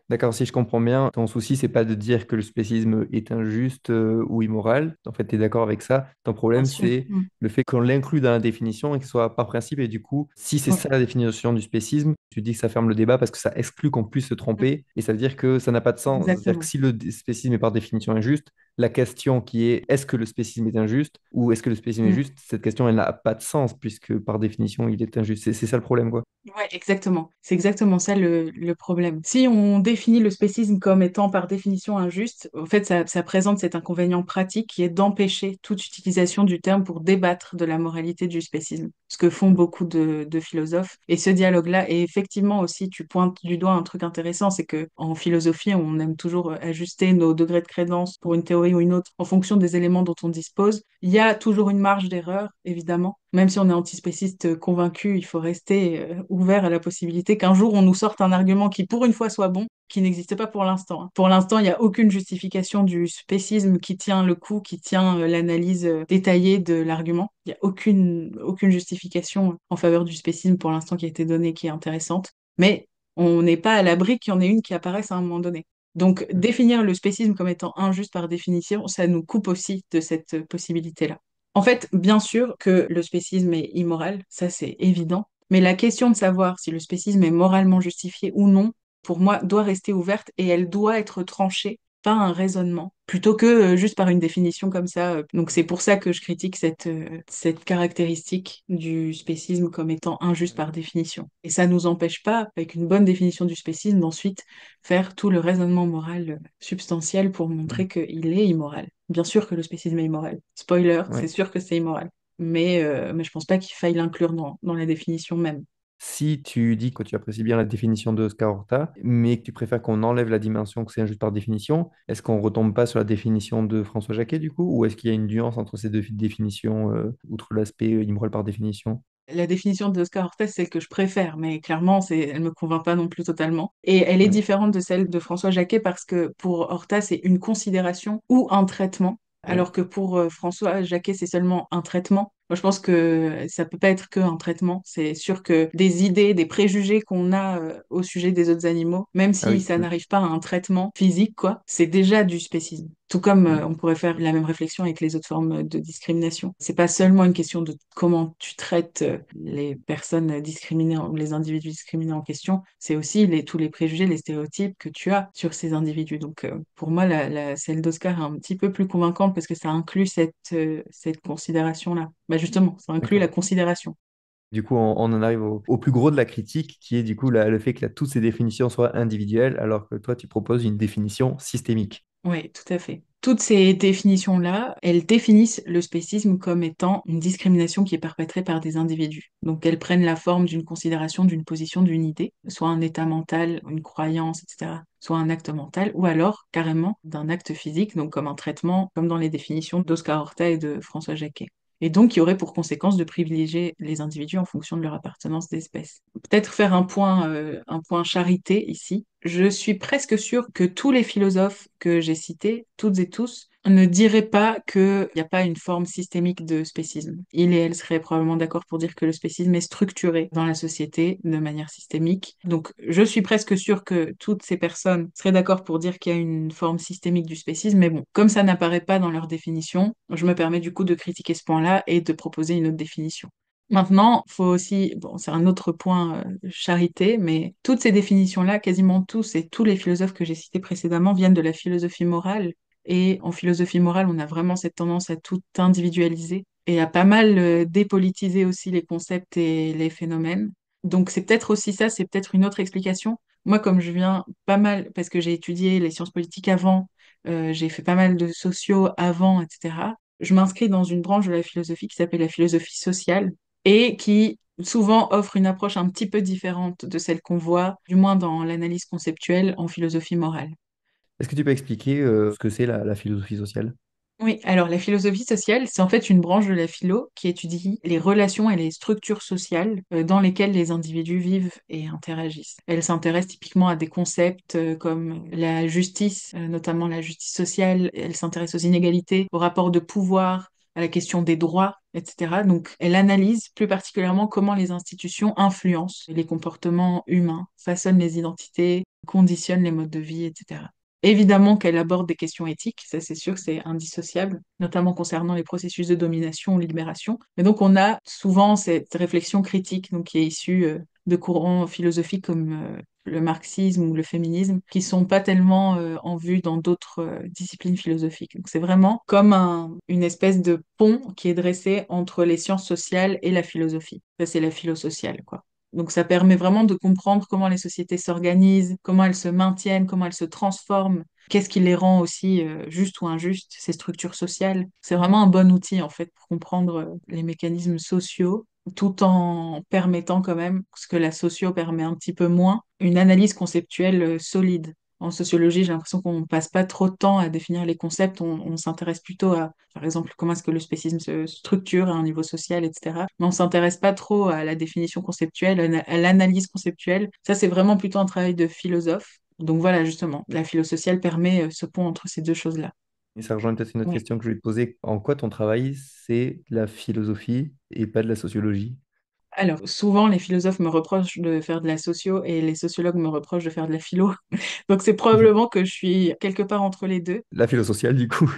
D'accord, si je comprends bien, ton souci, c'est pas de dire que le spécisme est injuste ou immoral. En fait, tu es d'accord avec ça. Ton Bien problème, sûr. c'est Mm. le fait qu'on l'inclue dans la définition et que ce soit par principe. Et du coup, si c'est Ouais. ça la définition du spécisme, tu dis que ça ferme le débat parce que ça exclut qu'on puisse se Mm. tromper et ça veut dire que ça n'a pas de sens. C'est-à-dire que Exactement. si le spécisme est par définition injuste, la question qui est est-ce que le spécisme est injuste ou est-ce que le spécisme est Mm. juste, cette question, elle n'a pas de sens puisque par définition, il est injuste. C'est ça le problème, quoi. Ouais, exactement. C'est exactement ça le problème. Si on définit le spécisme comme étant par définition injuste, en fait, ça présente cet inconvénient pratique qui est d'empêcher toute utilisation du terme pour débattre de la moralité du spécisme, ce que font beaucoup de philosophes. Et ce dialogue-là, et effectivement aussi, tu pointes du doigt un truc intéressant, c'est que en philosophie, on aime toujours ajuster nos degrés de crédence pour une théorie ou une autre en fonction des éléments dont on dispose. Il y a toujours une marge d'erreur, évidemment. Même si on est antispéciste convaincu, il faut rester ouvert à la possibilité qu'un jour on nous sorte un argument qui, pour une fois, soit bon, qui n'existe pas pour l'instant, hein. Pour l'instant, il n'y a aucune justification du spécisme qui tient le coup, qui tient l'analyse détaillée de l'argument. Il n'y a aucune justification en faveur du spécisme pour l'instant qui a été donnée, qui est intéressante. Mais on n'est pas à l'abri qu'il y en ait une qui apparaisse à un moment donné. Donc, définir le spécisme comme étant injuste par définition, ça nous coupe aussi de cette possibilité-là. En fait, bien sûr que le spécisme est immoral, ça c'est évident, mais la question de savoir si le spécisme est moralement justifié ou non, pour moi, doit rester ouverte et elle doit être tranchée par un raisonnement, plutôt que juste par une définition comme ça. Donc c'est pour ça que je critique cette caractéristique du spécisme comme étant injuste par définition. Et ça nous empêche pas, avec une bonne définition du spécisme, d'ensuite faire tout le raisonnement moral substantiel pour montrer qu'il est immoral. Bien sûr que le spécisme est immoral. Spoiler, c'est Ouais. sûr que c'est immoral. Mais je pense pas qu'il faille l'inclure dans la définition même. Si tu dis que tu apprécies bien la définition de Oscar Horta, mais que tu préfères qu'on enlève la dimension que c'est injuste par définition, est-ce qu'on retombe pas sur la définition de François Jacquet du coup, ou est-ce qu'il y a une nuance entre ces deux définitions, outre l'aspect immoral par définition? La définition d'Oscar Ortez, c'est celle que je préfère, mais clairement, elle me convainc pas non plus totalement. Et elle est Ouais. différente de celle de François Jacquet parce que pour Horta, c'est une considération ou un traitement, Ouais. alors que pour François Jacquet, c'est seulement un traitement. Moi, je pense que ça peut pas être que un traitement. C'est sûr que des idées, des préjugés qu'on a au sujet des autres animaux, même Ah si oui. ça n'arrive pas à un traitement physique, quoi, c'est déjà du spécisme. Tout comme Mm. on pourrait faire la même réflexion avec les autres formes de discrimination. C'est pas seulement une question de comment tu traites les personnes discriminées ou les individus discriminés en question, c'est aussi tous les préjugés, les stéréotypes que tu as sur ces individus. Donc pour moi, celle d'Oscar est un petit peu plus convaincante parce que ça inclut cette considération-là. Bah justement, ça inclut la D'accord. considération. Du coup, on en arrive au plus gros de la critique, qui est du coup le fait que toutes ces définitions soient individuelles, alors que toi, tu proposes une définition systémique. Oui, tout à fait. Toutes ces définitions-là, elles définissent le spécisme comme étant une discrimination qui est perpétrée par des individus. Donc elles prennent la forme d'une considération, d'une position, d'une idée, soit un état mental, une croyance, etc., soit un acte mental, ou alors carrément d'un acte physique, donc comme un traitement, comme dans les définitions d'Oscar Horta et de François Jacquet. Et donc qui aurait pour conséquence de privilégier les individus en fonction de leur appartenance d'espèce. Peut-être faire un point charité ici. Je suis presque sûre que tous les philosophes que j'ai cités, toutes et tous, ne diraient pas qu'il n'y a pas une forme systémique de spécisme. Il et elle seraient probablement d'accord pour dire que le spécisme est structuré dans la société de manière systémique. Donc, je suis presque sûre que toutes ces personnes seraient d'accord pour dire qu'il y a une forme systémique du spécisme. Mais bon, comme ça n'apparaît pas dans leur définition, je me permets du coup de critiquer ce point-là et de proposer une autre définition. Maintenant, faut aussi, bon, c'est un autre point charité, mais toutes ces définitions-là, quasiment tous et tous les philosophes que j'ai cités précédemment viennent de la philosophie morale. Et en philosophie morale, on a vraiment cette tendance à tout individualiser et à pas mal dépolitiser aussi les concepts et les phénomènes. Donc c'est peut-être aussi ça, c'est peut-être une autre explication. Moi, comme je viens pas mal, parce que j'ai étudié les sciences politiques avant, j'ai fait pas mal de sociaux avant, etc. Je m'inscris dans une branche de la philosophie qui s'appelle la philosophie sociale et qui souvent offre une approche un petit peu différente de celle qu'on voit, du moins dans l'analyse conceptuelle en philosophie morale. Est-ce que tu peux expliquer ce que c'est la philosophie sociale? Oui, alors la philosophie sociale, c'est en fait une branche de la philo qui étudie les relations et les structures sociales dans lesquelles les individus vivent et interagissent. Elle s'intéresse typiquement à des concepts comme la justice, notamment la justice sociale. Elle s'intéresse aux inégalités, aux rapports de pouvoir, à la question des droits, etc. Donc, elle analyse plus particulièrement comment les institutions influencent les comportements humains, façonnent les identités, conditionnent les modes de vie, etc. Évidemment qu'elle aborde des questions éthiques, ça c'est sûr, c'est indissociable, notamment concernant les processus de domination ou libération. Mais donc on a souvent cette réflexion critique donc, qui est issue de courants philosophiques comme le marxisme ou le féminisme, qui sont pas tellement en vue dans d'autres disciplines philosophiques. Donc c'est vraiment comme une espèce de pont qui est dressé entre les sciences sociales et la philosophie. Ça c'est la philo sociale, quoi. Donc ça permet vraiment de comprendre comment les sociétés s'organisent, comment elles se maintiennent, comment elles se transforment, qu'est-ce qui les rend aussi justes ou injustes, ces structures sociales. C'est vraiment un bon outil en fait pour comprendre les mécanismes sociaux, tout en permettant quand même, ce que la socio permet un petit peu moins, une analyse conceptuelle solide. En sociologie, j'ai l'impression qu'on passe pas trop de temps à définir les concepts, on s'intéresse plutôt à, par exemple, comment est-ce que le spécisme se structure à un niveau social, etc. Mais on s'intéresse pas trop à la définition conceptuelle, à l'analyse conceptuelle. Ça, c'est vraiment plutôt un travail de philosophe. Donc voilà, justement, la philo sociale permet ce pont entre ces deux choses-là. Et ça rejoint peut-être une autre Oui. question que je vais te poser. En quoi ton travail, c'est de la philosophie et pas de la sociologie? Alors, souvent, les philosophes me reprochent de faire de la socio et les sociologues me reprochent de faire de la philo. Donc, c'est probablement que je suis quelque part entre les deux. La philo sociale, du coup.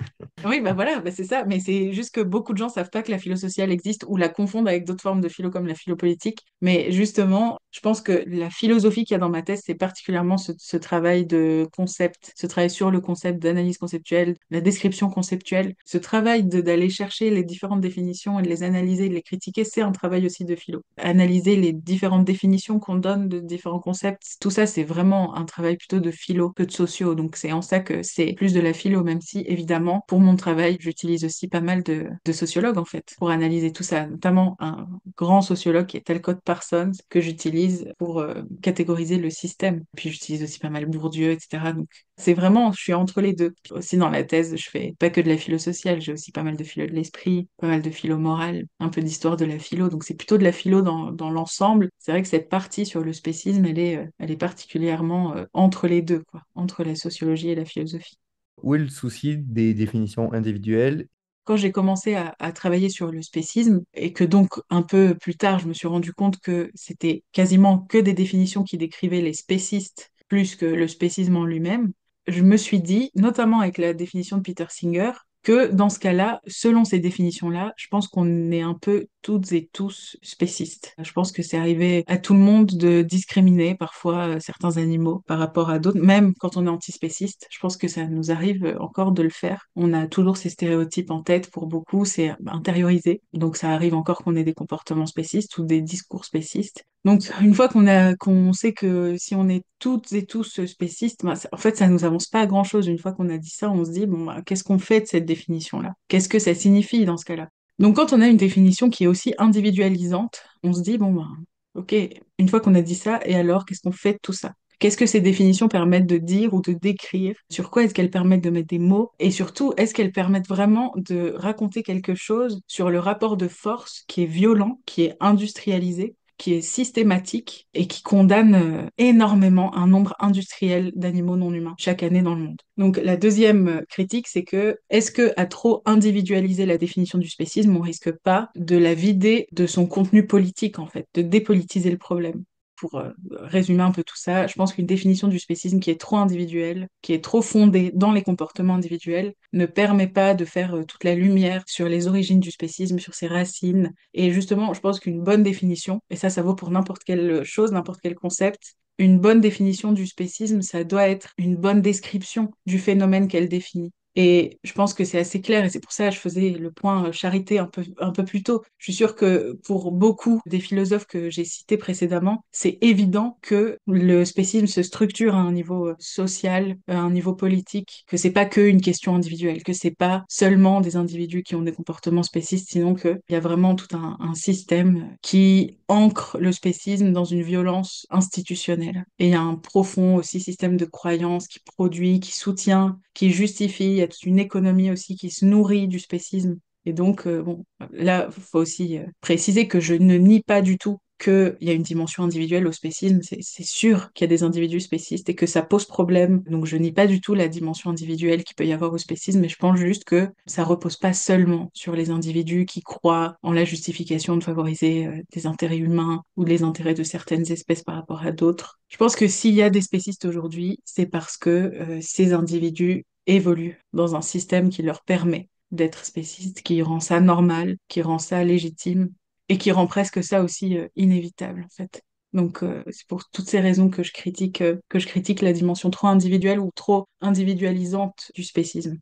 Oui, bah voilà, bah c'est ça. Mais c'est juste que beaucoup de gens savent pas que la philo sociale existe ou la confondent avec d'autres formes de philo comme la philo politique. Mais justement, je pense que la philosophie qu'il y a dans ma thèse, c'est particulièrement ce travail de concept, ce travail sur le concept d'analyse conceptuelle, la description conceptuelle, ce travail d'aller chercher les différentes définitions et de les analyser, de les critiquer, c'est un travail aussi de philo. Analyser les différentes définitions qu'on donne de différents concepts, tout ça, c'est vraiment un travail plutôt de philo que de socio. Donc c'est en ça que c'est plus de la philo, même si évidemment, pour mon travail, j'utilise aussi pas mal de sociologues en fait, pour analyser tout ça, notamment un grand sociologue qui est Talcott Parsons, que j'utilise pour catégoriser le système. Puis j'utilise aussi pas mal Bourdieu, etc. Donc c'est vraiment, je suis entre les deux. Aussi dans la thèse, je fais pas que de la philo sociale, j'ai aussi pas mal de philo de l'esprit, pas mal de philo morale, un peu d'histoire de la philo. Donc c'est plutôt de la philo dans l'ensemble. C'est vrai que cette partie sur le spécisme, elle est particulièrement entre les deux, quoi, entre la sociologie et la philosophie. Où est le souci des définitions individuelles? Quand j'ai commencé à travailler sur le spécisme et que donc un peu plus tard, je me suis rendu compte que c'était quasiment que des définitions qui décrivaient les spécistes plus que le spécisme en lui-même, je me suis dit, notamment avec la définition de Peter Singer, que dans ce cas-là, selon ces définitions-là, je pense qu'on est un peu toutes et tous spécistes. Je pense que c'est arrivé à tout le monde de discriminer parfois certains animaux par rapport à d'autres, même quand on est antispéciste. Je pense que ça nous arrive encore de le faire. On a toujours ces stéréotypes en tête pour beaucoup, c'est intériorisé. Donc ça arrive encore qu'on ait des comportements spécistes ou des discours spécistes. Donc, une fois qu'on sait que si on est toutes et tous spécistes, ben, en fait, ça nous avance pas à grand-chose. Une fois qu'on a dit ça, on se dit, bon, ben, qu'est-ce qu'on fait de cette définition-là? Qu'est-ce que ça signifie dans ce cas-là? Donc, quand on a une définition qui est aussi individualisante, on se dit, bon, ben, ok, une fois qu'on a dit ça, et alors, qu'est-ce qu'on fait de tout ça? Qu'est-ce que ces définitions permettent de dire ou de décrire? Sur quoi est-ce qu'elles permettent de mettre des mots? Et surtout, est-ce qu'elles permettent vraiment de raconter quelque chose sur le rapport de force qui est violent, qui est industrialisé, qui est systématique et qui condamne énormément un nombre industriel d'animaux non humains chaque année dans le monde. Donc la deuxième critique, c'est que est-ce que à trop individualiser la définition du spécisme, on risque pas de la vider de son contenu politique en fait, de dépolitiser le problème? Pour résumer un peu tout ça, je pense qu'une définition du spécisme qui est trop individuelle, qui est trop fondée dans les comportements individuels, ne permet pas de faire toute la lumière sur les origines du spécisme, sur ses racines. Et justement, je pense qu'une bonne définition, et ça vaut pour n'importe quelle chose, n'importe quel concept, une bonne définition du spécisme, ça doit être une bonne description du phénomène qu'elle définit. Et je pense que c'est assez clair, et c'est pour ça que je faisais le point charité un peu plus tôt. Je suis sûre que pour beaucoup des philosophes que j'ai cités précédemment, c'est évident que le spécisme se structure à un niveau social, à un niveau politique, que c'est pas qu'une question individuelle, que c'est pas seulement des individus qui ont des comportements spécistes, sinon qu'il y a vraiment tout un système qui ancre le spécisme dans une violence institutionnelle. Et il y a un profond aussi système de croyance qui produit, qui soutient, qui justifie. Il y a toute une économie aussi qui se nourrit du spécisme. Et donc, bon, là, il faut aussi préciser que je ne nie pas du tout qu'il y a une dimension individuelle au spécisme. C'est sûr qu'il y a des individus spécistes et que ça pose problème. Donc, je nie pas du tout la dimension individuelle qu'il peut y avoir au spécisme, mais je pense juste que ça repose pas seulement sur les individus qui croient en la justification de favoriser des intérêts humains ou les intérêts de certaines espèces par rapport à d'autres. Je pense que s'il y a des spécistes aujourd'hui, c'est parce que ces individus évoluent dans un système qui leur permet d'être spécistes, qui rend ça normal, qui rend ça légitime et qui rend presque ça aussi inévitable en fait. Donc c'est pour toutes ces raisons que je critique la dimension trop individuelle ou trop individualisante du spécisme.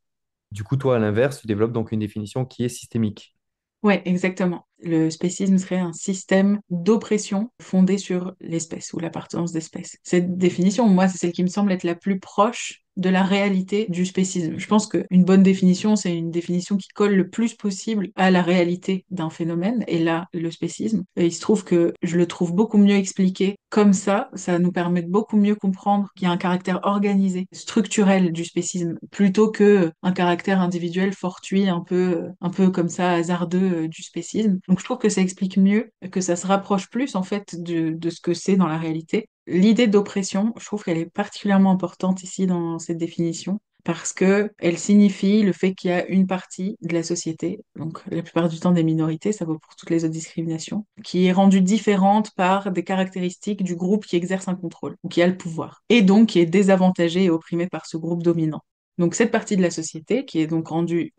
Du coup, toi, à l'inverse, tu développes donc une définition qui est systémique. Ouais, exactement. Le spécisme serait un système d'oppression fondé sur l'espèce ou l'appartenance d'espèce. Cette définition, moi, c'est celle qui me semble être la plus proche de la réalité du spécisme. Je pense qu'une bonne définition, c'est une définition qui colle le plus possible à la réalité d'un phénomène, et là, le spécisme. Et il se trouve que je le trouve beaucoup mieux expliqué comme ça nous permet de beaucoup mieux comprendre qu'il y a un caractère organisé, structurel du spécisme, plutôt que un caractère individuel fortuit, un peu comme ça, hasardeux du spécisme. Donc je trouve que ça explique mieux, que ça se rapproche plus en fait de ce que c'est dans la réalité. L'idée d'oppression, je trouve qu'elle est particulièrement importante ici dans cette définition parce que elle signifie le fait qu'il y a une partie de la société, donc la plupart du temps des minorités, ça vaut pour toutes les autres discriminations, qui est rendue différente par des caractéristiques du groupe qui exerce un contrôle, ou qui a le pouvoir, et donc qui est désavantagée et opprimée par ce groupe dominant. Donc cette partie de la société, qui est donc rendue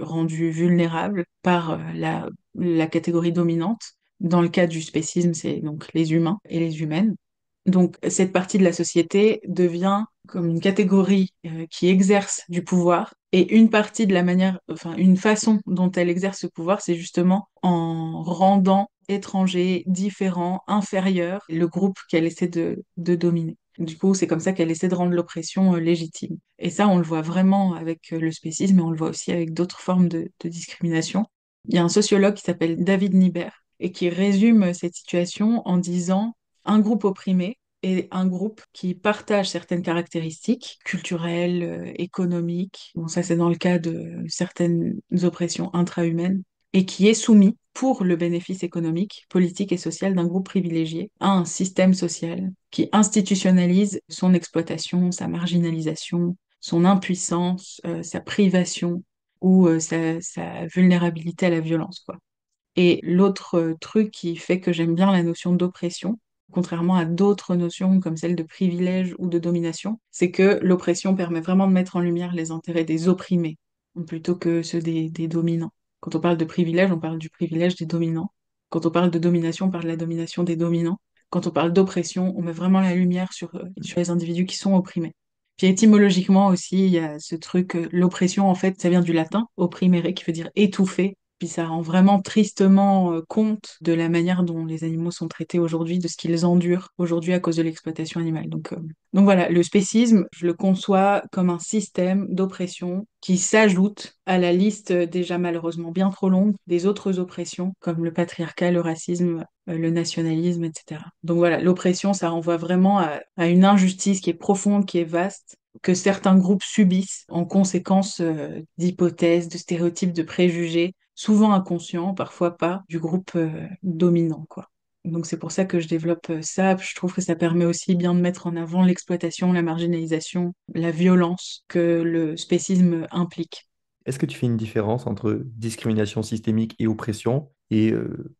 vulnérable par la catégorie dominante, dans le cas du spécisme, c'est donc les humains et les humaines. Donc, cette partie de la société devient comme une catégorie qui exerce du pouvoir, et une partie de la manière, enfin, une façon dont elle exerce ce pouvoir, c'est justement en rendant étranger, différent, inférieur le groupe qu'elle essaie de dominer. Du coup, c'est comme ça qu'elle essaie de rendre l'oppression légitime. Et ça, on le voit vraiment avec le spécisme, et on le voit aussi avec d'autres formes de discrimination. Il y a un sociologue qui s'appelle David Niber et qui résume cette situation en disant un groupe opprimé et un groupe qui partage certaines caractéristiques culturelles, économiques, bon ça c'est dans le cas de certaines oppressions intra-humaines, et qui est soumis pour le bénéfice économique, politique et social d'un groupe privilégié à un système social qui institutionnalise son exploitation, sa marginalisation, son impuissance, sa privation ou sa vulnérabilité à la violence, quoi. Et l'autre truc qui fait que j'aime bien la notion d'oppression, contrairement à d'autres notions comme celle de privilège ou de domination, c'est que l'oppression permet vraiment de mettre en lumière les intérêts des opprimés plutôt que ceux des dominants. Quand on parle de privilège, on parle du privilège des dominants. Quand on parle de domination, on parle de la domination des dominants. Quand on parle d'oppression, on met vraiment la lumière sur les individus qui sont opprimés. Puis étymologiquement aussi, il y a ce truc, l'oppression en fait, ça vient du latin, opprimere, qui veut dire étouffer. Puis ça rend vraiment tristement compte de la manière dont les animaux sont traités aujourd'hui, de ce qu'ils endurent aujourd'hui à cause de l'exploitation animale. Donc voilà, le spécisme, je le conçois comme un système d'oppression qui s'ajoute à la liste déjà malheureusement bien trop longue des autres oppressions, comme le patriarcat, le racisme, le nationalisme, etc. Donc voilà, l'oppression, ça renvoie vraiment à une injustice qui est profonde, qui est vaste, que certains groupes subissent en conséquence d'hypothèses, de stéréotypes, de préjugés, souvent inconscients, parfois pas, du groupe dominant, quoi. Donc c'est pour ça que je développe ça. Je trouve que ça permet aussi bien de mettre en avant l'exploitation, la marginalisation, la violence que le spécisme implique. Est-ce que tu fais une différence entre discrimination systémique et oppression? Et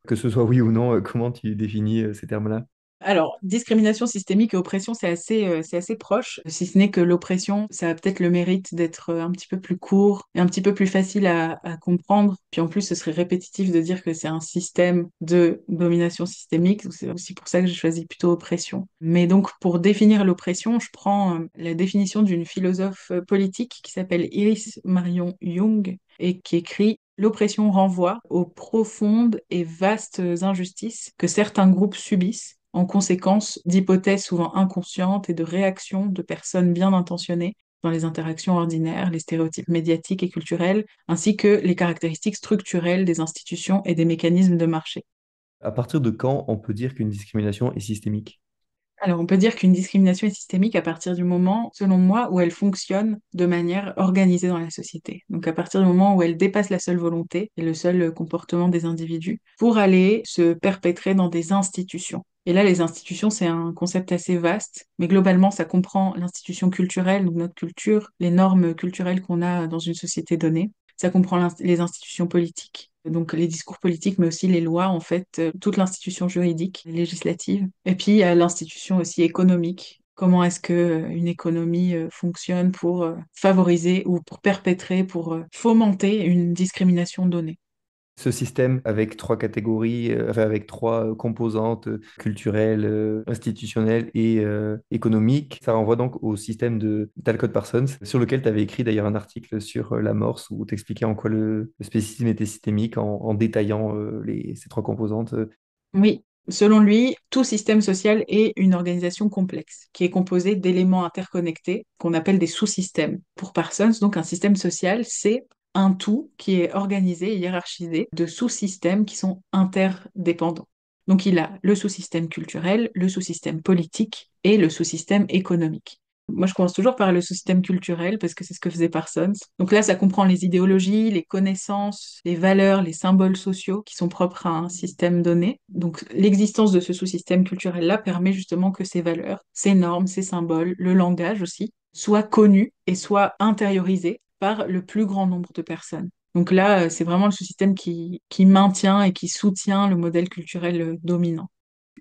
que ce soit oui ou non, comment tu définis ces termes-là? Alors, discrimination systémique et oppression, c'est assez proche, si ce n'est que l'oppression, ça a peut-être le mérite d'être un petit peu plus court et un petit peu plus facile à comprendre. Puis en plus, ce serait répétitif de dire que c'est un système de domination systémique, donc c'est aussi pour ça que j'ai choisi plutôt oppression. Mais donc, pour définir l'oppression, je prends la définition d'une philosophe politique qui s'appelle Iris Marion Young et qui écrit: l'oppression renvoie aux profondes et vastes injustices que certains groupes subissent en conséquence d'hypothèses souvent inconscientes et de réactions de personnes bien intentionnées dans les interactions ordinaires, les stéréotypes médiatiques et culturels, ainsi que les caractéristiques structurelles des institutions et des mécanismes de marché. À partir de quand on peut dire qu'une discrimination est systémique? Alors, on peut dire qu'une discrimination est systémique à partir du moment, selon moi, où elle fonctionne de manière organisée dans la société. Donc, à partir du moment où elle dépasse la seule volonté et le seul comportement des individus pour aller se perpétrer dans des institutions. Et là, les institutions, c'est un concept assez vaste, mais globalement, ça comprend l'institution culturelle, donc notre culture, les normes culturelles qu'on a dans une société donnée. Ça comprend les institutions politiques, donc les discours politiques, mais aussi les lois, en fait, toute l'institution juridique, législative. Et puis, il y a l'institution aussi économique. Comment est-ce que une économie fonctionne pour favoriser ou pour perpétrer, pour fomenter une discrimination donnée. Ce système avec trois catégories, enfin avec trois composantes culturelles, institutionnelles et économiques, ça renvoie donc au système de Talcott Parsons, sur lequel tu avais écrit d'ailleurs un article sur l'amorce où tu expliquais en quoi le spécisme était systémique en détaillant ces trois composantes. Oui, selon lui, tout système social est une organisation complexe qui est composée d'éléments interconnectés qu'on appelle des sous-systèmes. Pour Parsons, donc un système social, c'est un tout qui est organisé et hiérarchisé de sous-systèmes qui sont interdépendants. Donc il a le sous-système culturel, le sous-système politique et le sous-système économique. Moi, je commence toujours par le sous-système culturel parce que c'est ce que faisait Parsons. Donc là, ça comprend les idéologies, les connaissances, les valeurs, les symboles sociaux qui sont propres à un système donné. Donc l'existence de ce sous-système culturel-là permet justement que ces valeurs, ces normes, ces symboles, le langage aussi, soient connus et soient intériorisés par le plus grand nombre de personnes. Donc là, c'est vraiment le sous-système qui maintient et qui soutient le modèle culturel dominant.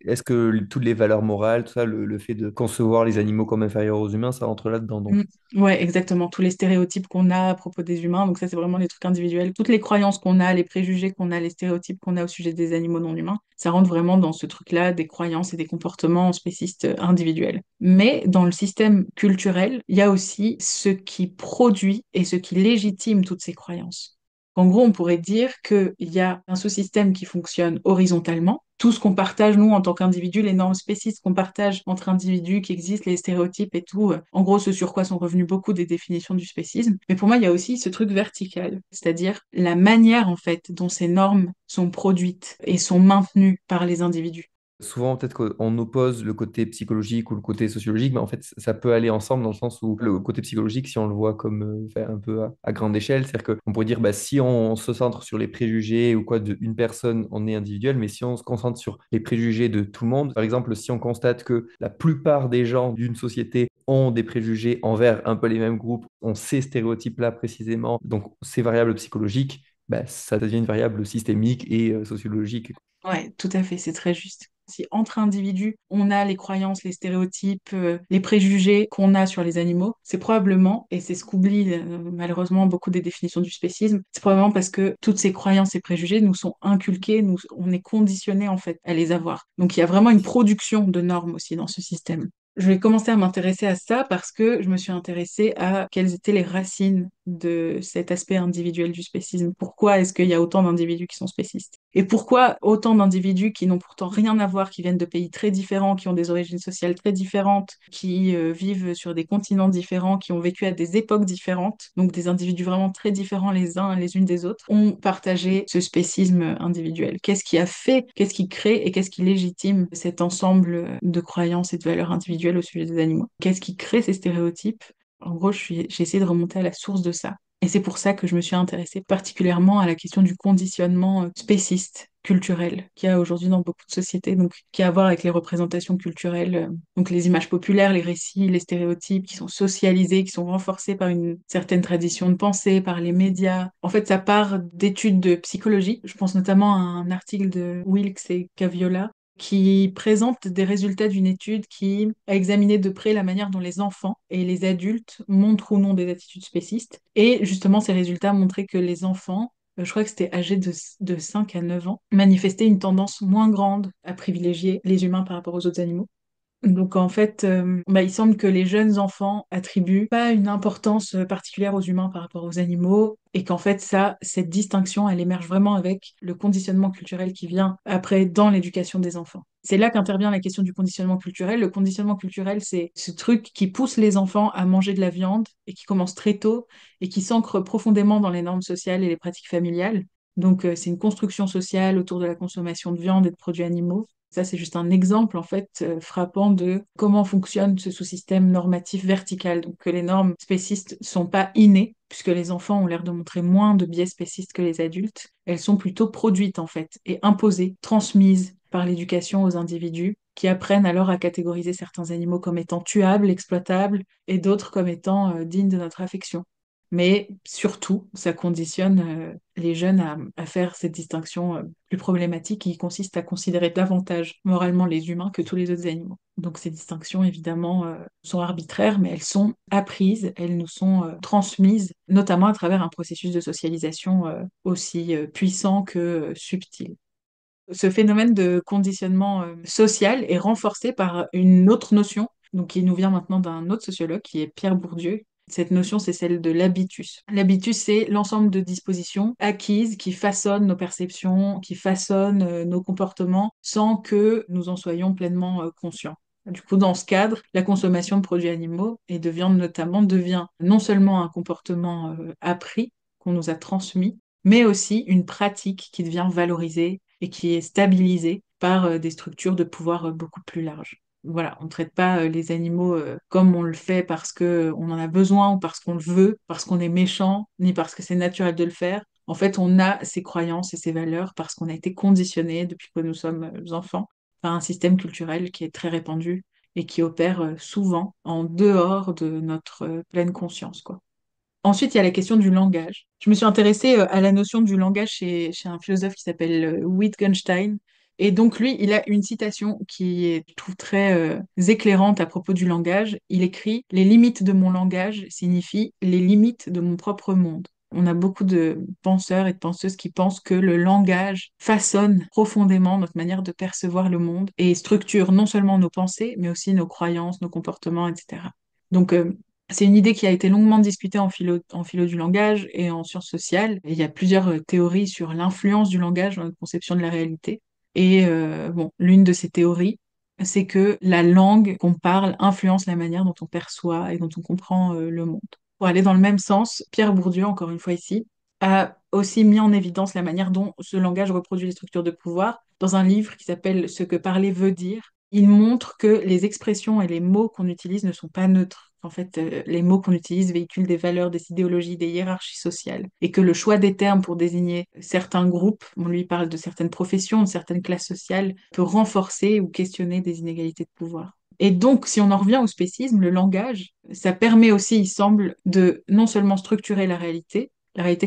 Est-ce que toutes les valeurs morales, tout ça, le fait de concevoir les animaux comme inférieurs aux humains, ça rentre là-dedans donc? Mm. Ouais, exactement. Tous les stéréotypes qu'on a à propos des humains, donc ça, c'est vraiment les trucs individuels. Toutes les croyances qu'on a, les préjugés qu'on a, les stéréotypes qu'on a au sujet des animaux non humains, ça rentre vraiment dans ce truc-là des croyances et des comportements spécistes individuels. Mais dans le système culturel, il y a aussi ce qui produit et ce qui légitime toutes ces croyances. En gros, on pourrait dire qu'il y a un sous-système qui fonctionne horizontalement. Tout ce qu'on partage, nous, en tant qu'individus, les normes spécifiques qu'on partage entre individus qui existent, les stéréotypes et tout, en gros, ce sur quoi sont revenues beaucoup des définitions du spécisme. Mais pour moi, il y a aussi ce truc vertical, c'est-à-dire la manière, en fait, dont ces normes sont produites et sont maintenues par les individus. Souvent, peut-être qu'on oppose le côté psychologique ou le côté sociologique, mais en fait, ça peut aller ensemble dans le sens où le côté psychologique, si on le voit comme enfin, un peu à grande échelle, c'est-à-dire qu'on pourrait dire, bah, si on se centre sur les préjugés ou quoi d'une personne, on est individuel, mais si on se concentre sur les préjugés de tout le monde, par exemple, si on constate que la plupart des gens d'une société ont des préjugés envers un peu les mêmes groupes, ont ces stéréotypes-là précisément, donc ces variables psychologiques, bah, ça devient une variable systémique et sociologique. Ouais, tout à fait, c'est très juste. Si entre individus, on a les croyances, les stéréotypes, les préjugés qu'on a sur les animaux, c'est probablement, et c'est ce qu'oublient malheureusement beaucoup des définitions du spécisme, c'est probablement parce que toutes ces croyances et préjugés nous sont inculqués, on est conditionné en fait à les avoir. Donc il y a vraiment une production de normes aussi dans ce système. Je vais commencer à m'intéresser à ça parce que je me suis intéressée à quelles étaient les racines de cet aspect individuel du spécisme. Pourquoi est-ce qu'il y a autant d'individus qui sont spécistes? Et pourquoi autant d'individus qui n'ont pourtant rien à voir, qui viennent de pays très différents, qui ont des origines sociales très différentes, qui vivent sur des continents différents, qui ont vécu à des époques différentes, donc des individus vraiment très différents les uns les unes des autres, ont partagé ce spécisme individuel? Qu'est-ce qui a fait, qu'est-ce qui crée et qu'est-ce qui légitime cet ensemble de croyances et de valeurs individuelles au sujet des animaux? Qu'est-ce qui crée ces stéréotypes? En gros, j'ai essayé de remonter à la source de ça. Et c'est pour ça que je me suis intéressée particulièrement à la question du conditionnement spéciste culturel qu'il y a aujourd'hui dans beaucoup de sociétés, donc qui a à voir avec les représentations culturelles, donc les images populaires, les récits, les stéréotypes qui sont socialisés, qui sont renforcés par une certaine tradition de pensée, par les médias. En fait, ça part d'études de psychologie. Je pense notamment à un article de Wilkes et Caviola qui présente des résultats d'une étude qui a examiné de près la manière dont les enfants et les adultes montrent ou non des attitudes spécistes. Et justement, ces résultats montraient que les enfants, je crois que c'était âgés de 5 à 9 ans, manifestaient une tendance moins grande à privilégier les humains par rapport aux autres animaux. Donc en fait, il semble que les jeunes enfants attribuent pas une importance particulière aux humains par rapport aux animaux, et qu'en fait cette distinction, elle émerge vraiment avec le conditionnement culturel qui vient après dans l'éducation des enfants. C'est là qu'intervient la question du conditionnement culturel. Le conditionnement culturel, c'est ce truc qui pousse les enfants à manger de la viande et qui commence très tôt et qui s'ancre profondément dans les normes sociales et les pratiques familiales. Donc c'est une construction sociale autour de la consommation de viande et de produits animaux. Ça, c'est juste un exemple, en fait, frappant de comment fonctionne ce sous-système normatif vertical. Donc, que les normes spécistes sont pas innées, puisque les enfants ont l'air de montrer moins de biais spécistes que les adultes. Elles sont plutôt produites, en fait, et imposées, transmises par l'éducation aux individus, qui apprennent alors à catégoriser certains animaux comme étant tuables, exploitables, et d'autres comme étant dignes de notre affection. Mais surtout, ça conditionne les jeunes à faire cette distinction plus problématique qui consiste à considérer davantage moralement les humains que tous les autres animaux. Donc ces distinctions, évidemment, sont arbitraires, mais elles sont apprises, elles nous sont transmises, notamment à travers un processus de socialisation aussi puissant que subtil. Ce phénomène de conditionnement social est renforcé par une autre notion, donc qui nous vient maintenant d'un autre sociologue, qui est Pierre Bourdieu. Cette notion, c'est celle de l'habitus. L'habitus, c'est l'ensemble de dispositions acquises qui façonnent nos perceptions, qui façonnent nos comportements sans que nous en soyons pleinement conscients. Du coup, dans ce cadre, la consommation de produits animaux et de viande notamment devient non seulement un comportement appris qu'on nous a transmis, mais aussi une pratique qui devient valorisée et qui est stabilisée par des structures de pouvoir beaucoup plus larges. Voilà, on ne traite pas les animaux comme on le fait parce que on en a besoin ou parce qu'on le veut, parce qu'on est méchant, ni parce que c'est naturel de le faire. En fait, on a ces croyances et ces valeurs parce qu'on a été conditionné depuis que nous sommes enfants par un système culturel qui est très répandu et qui opère souvent en dehors de notre pleine conscience, quoi. Ensuite, il y a la question du langage. Je me suis intéressée à la notion du langage chez un philosophe qui s'appelle Wittgenstein. Et donc, lui, il a une citation qui est, je trouve, très éclairante à propos du langage. Il écrit: «Les limites de mon langage signifient les limites de mon propre monde». On a beaucoup de penseurs et de penseuses qui pensent que le langage façonne profondément notre manière de percevoir le monde et structure non seulement nos pensées, mais aussi nos croyances, nos comportements, etc. Donc, c'est une idée qui a été longuement discutée en philo du langage et en sciences sociales. Et il y a plusieurs théories sur l'influence du langage dans notre conception de la réalité. Et bon, l'une de ces théories, c'est que la langue qu'on parle influence la manière dont on perçoit et dont on comprend le monde. Pour aller dans le même sens, Pierre Bourdieu, encore une fois ici, a aussi mis en évidence la manière dont ce langage reproduit les structures de pouvoir dans un livre qui s'appelle Ce que parler veut dire. Il montre que les expressions et les mots qu'on utilise ne sont pas neutres. En fait, les mots qu'on utilise véhiculent des valeurs, des idéologies, des hiérarchies sociales. Et que le choix des termes pour désigner certains groupes, on lui parle de certaines professions, de certaines classes sociales, peut renforcer ou questionner des inégalités de pouvoir. Et donc, si on en revient au spécisme, le langage, ça permet aussi, il semble, de non seulement structurer la réalité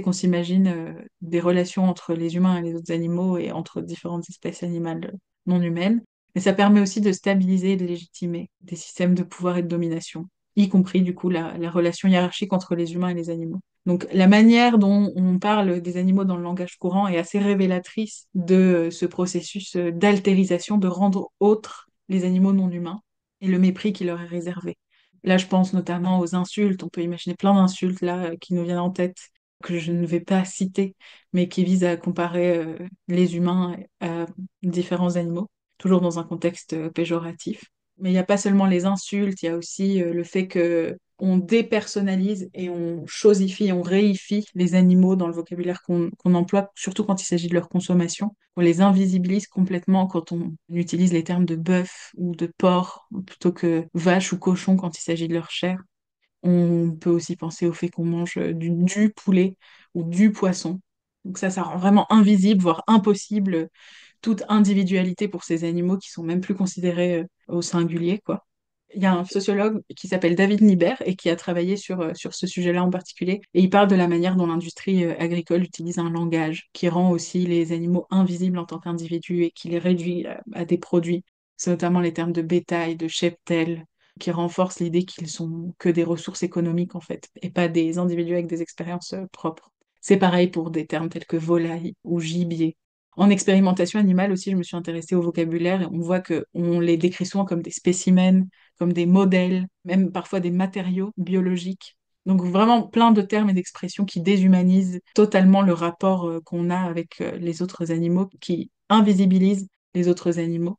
qu'on s'imagine des relations entre les humains et les autres animaux et entre différentes espèces animales non humaines, mais ça permet aussi de stabiliser et de légitimer des systèmes de pouvoir et de domination, y compris du coup la relation hiérarchique entre les humains et les animaux. Donc la manière dont on parle des animaux dans le langage courant est assez révélatrice de ce processus d'altérisation, de rendre autres les animaux non humains et le mépris qui leur est réservé. Là, je pense notamment aux insultes. On peut imaginer plein d'insultes là qui nous viennent en tête, que je ne vais pas citer, mais qui visent à comparer les humains à différents animaux, toujours dans un contexte péjoratif. Mais il n'y a pas seulement les insultes, il y a aussi le fait que on dépersonnalise et on chosifie, on réifie les animaux dans le vocabulaire qu'on emploie, surtout quand il s'agit de leur consommation. On les invisibilise complètement quand on utilise les termes de bœuf ou de porc plutôt que vache ou cochon quand il s'agit de leur chair. On peut aussi penser au fait qu'on mange du poulet ou du poisson. Donc ça rend vraiment invisible, voire impossible, toute individualité pour ces animaux qui sont même plus considérés au singulier, quoi. Il y a un sociologue qui s'appelle David Niber et qui a travaillé sur ce sujet-là en particulier. Et il parle de la manière dont l'industrie agricole utilise un langage qui rend aussi les animaux invisibles en tant qu'individus et qui les réduit à des produits. C'est notamment les termes de bétail, de cheptel, qui renforcent l'idée qu'ils sont que des ressources économiques en fait, et pas des individus avec des expériences propres. C'est pareil pour des termes tels que volaille ou gibier. En expérimentation animale aussi, je me suis intéressée au vocabulaire et on voit que on les décrit souvent comme des spécimens, comme des modèles, même parfois des matériaux biologiques. Donc vraiment plein de termes et d'expressions qui déshumanisent totalement le rapport qu'on a avec les autres animaux, qui invisibilisent les autres animaux.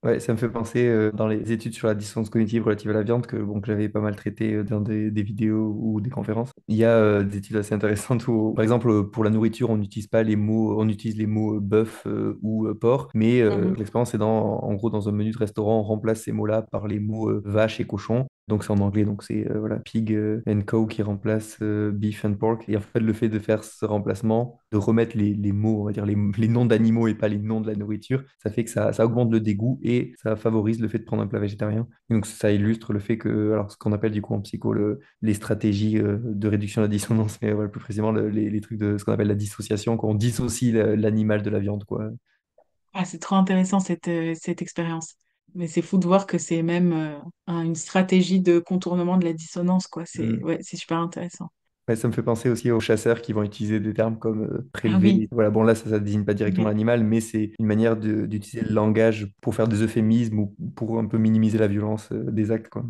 Ouais, ça me fait penser dans les études sur la dissonance cognitive relative à la viande que, bon, que j'avais pas mal traité dans des vidéos ou des conférences. Il y a des études assez intéressantes où, par exemple, pour la nourriture, on n'utilise pas les mots, on utilise les mots bœuf ou porc, mais Mhm. l'expérience c'est en gros dans un menu de restaurant, on remplace ces mots-là par les mots vache et cochon. Donc c'est en anglais, donc c'est voilà, pig and cow qui remplace beef and pork. Et en fait, le fait de faire ce remplacement, de remettre les mots, on va dire les noms d'animaux et pas les noms de la nourriture, ça fait que ça augmente le dégoût et ça favorise le fait de prendre un plat végétarien. Et donc ça illustre le fait que, alors ce qu'on appelle du coup en psycho les stratégies de réduction de la dissonance, mais voilà, plus précisément les trucs de ce qu'on appelle la dissociation, quand on dissocie l'animal de la viande, quoi. Ah, c'est trop intéressant cette expérience. Mais c'est fou de voir que c'est même une stratégie de contournement de la dissonance, quoi. Mm. Ouais, c'est super intéressant. Ouais, ça me fait penser aussi aux chasseurs qui vont utiliser des termes comme Ah oui, prélever. Voilà, bon là, ça désigne pas directement ouais, l'animal, mais c'est une manière d'utiliser le langage pour faire des euphémismes ou pour un peu minimiser la violence des actes, quoi.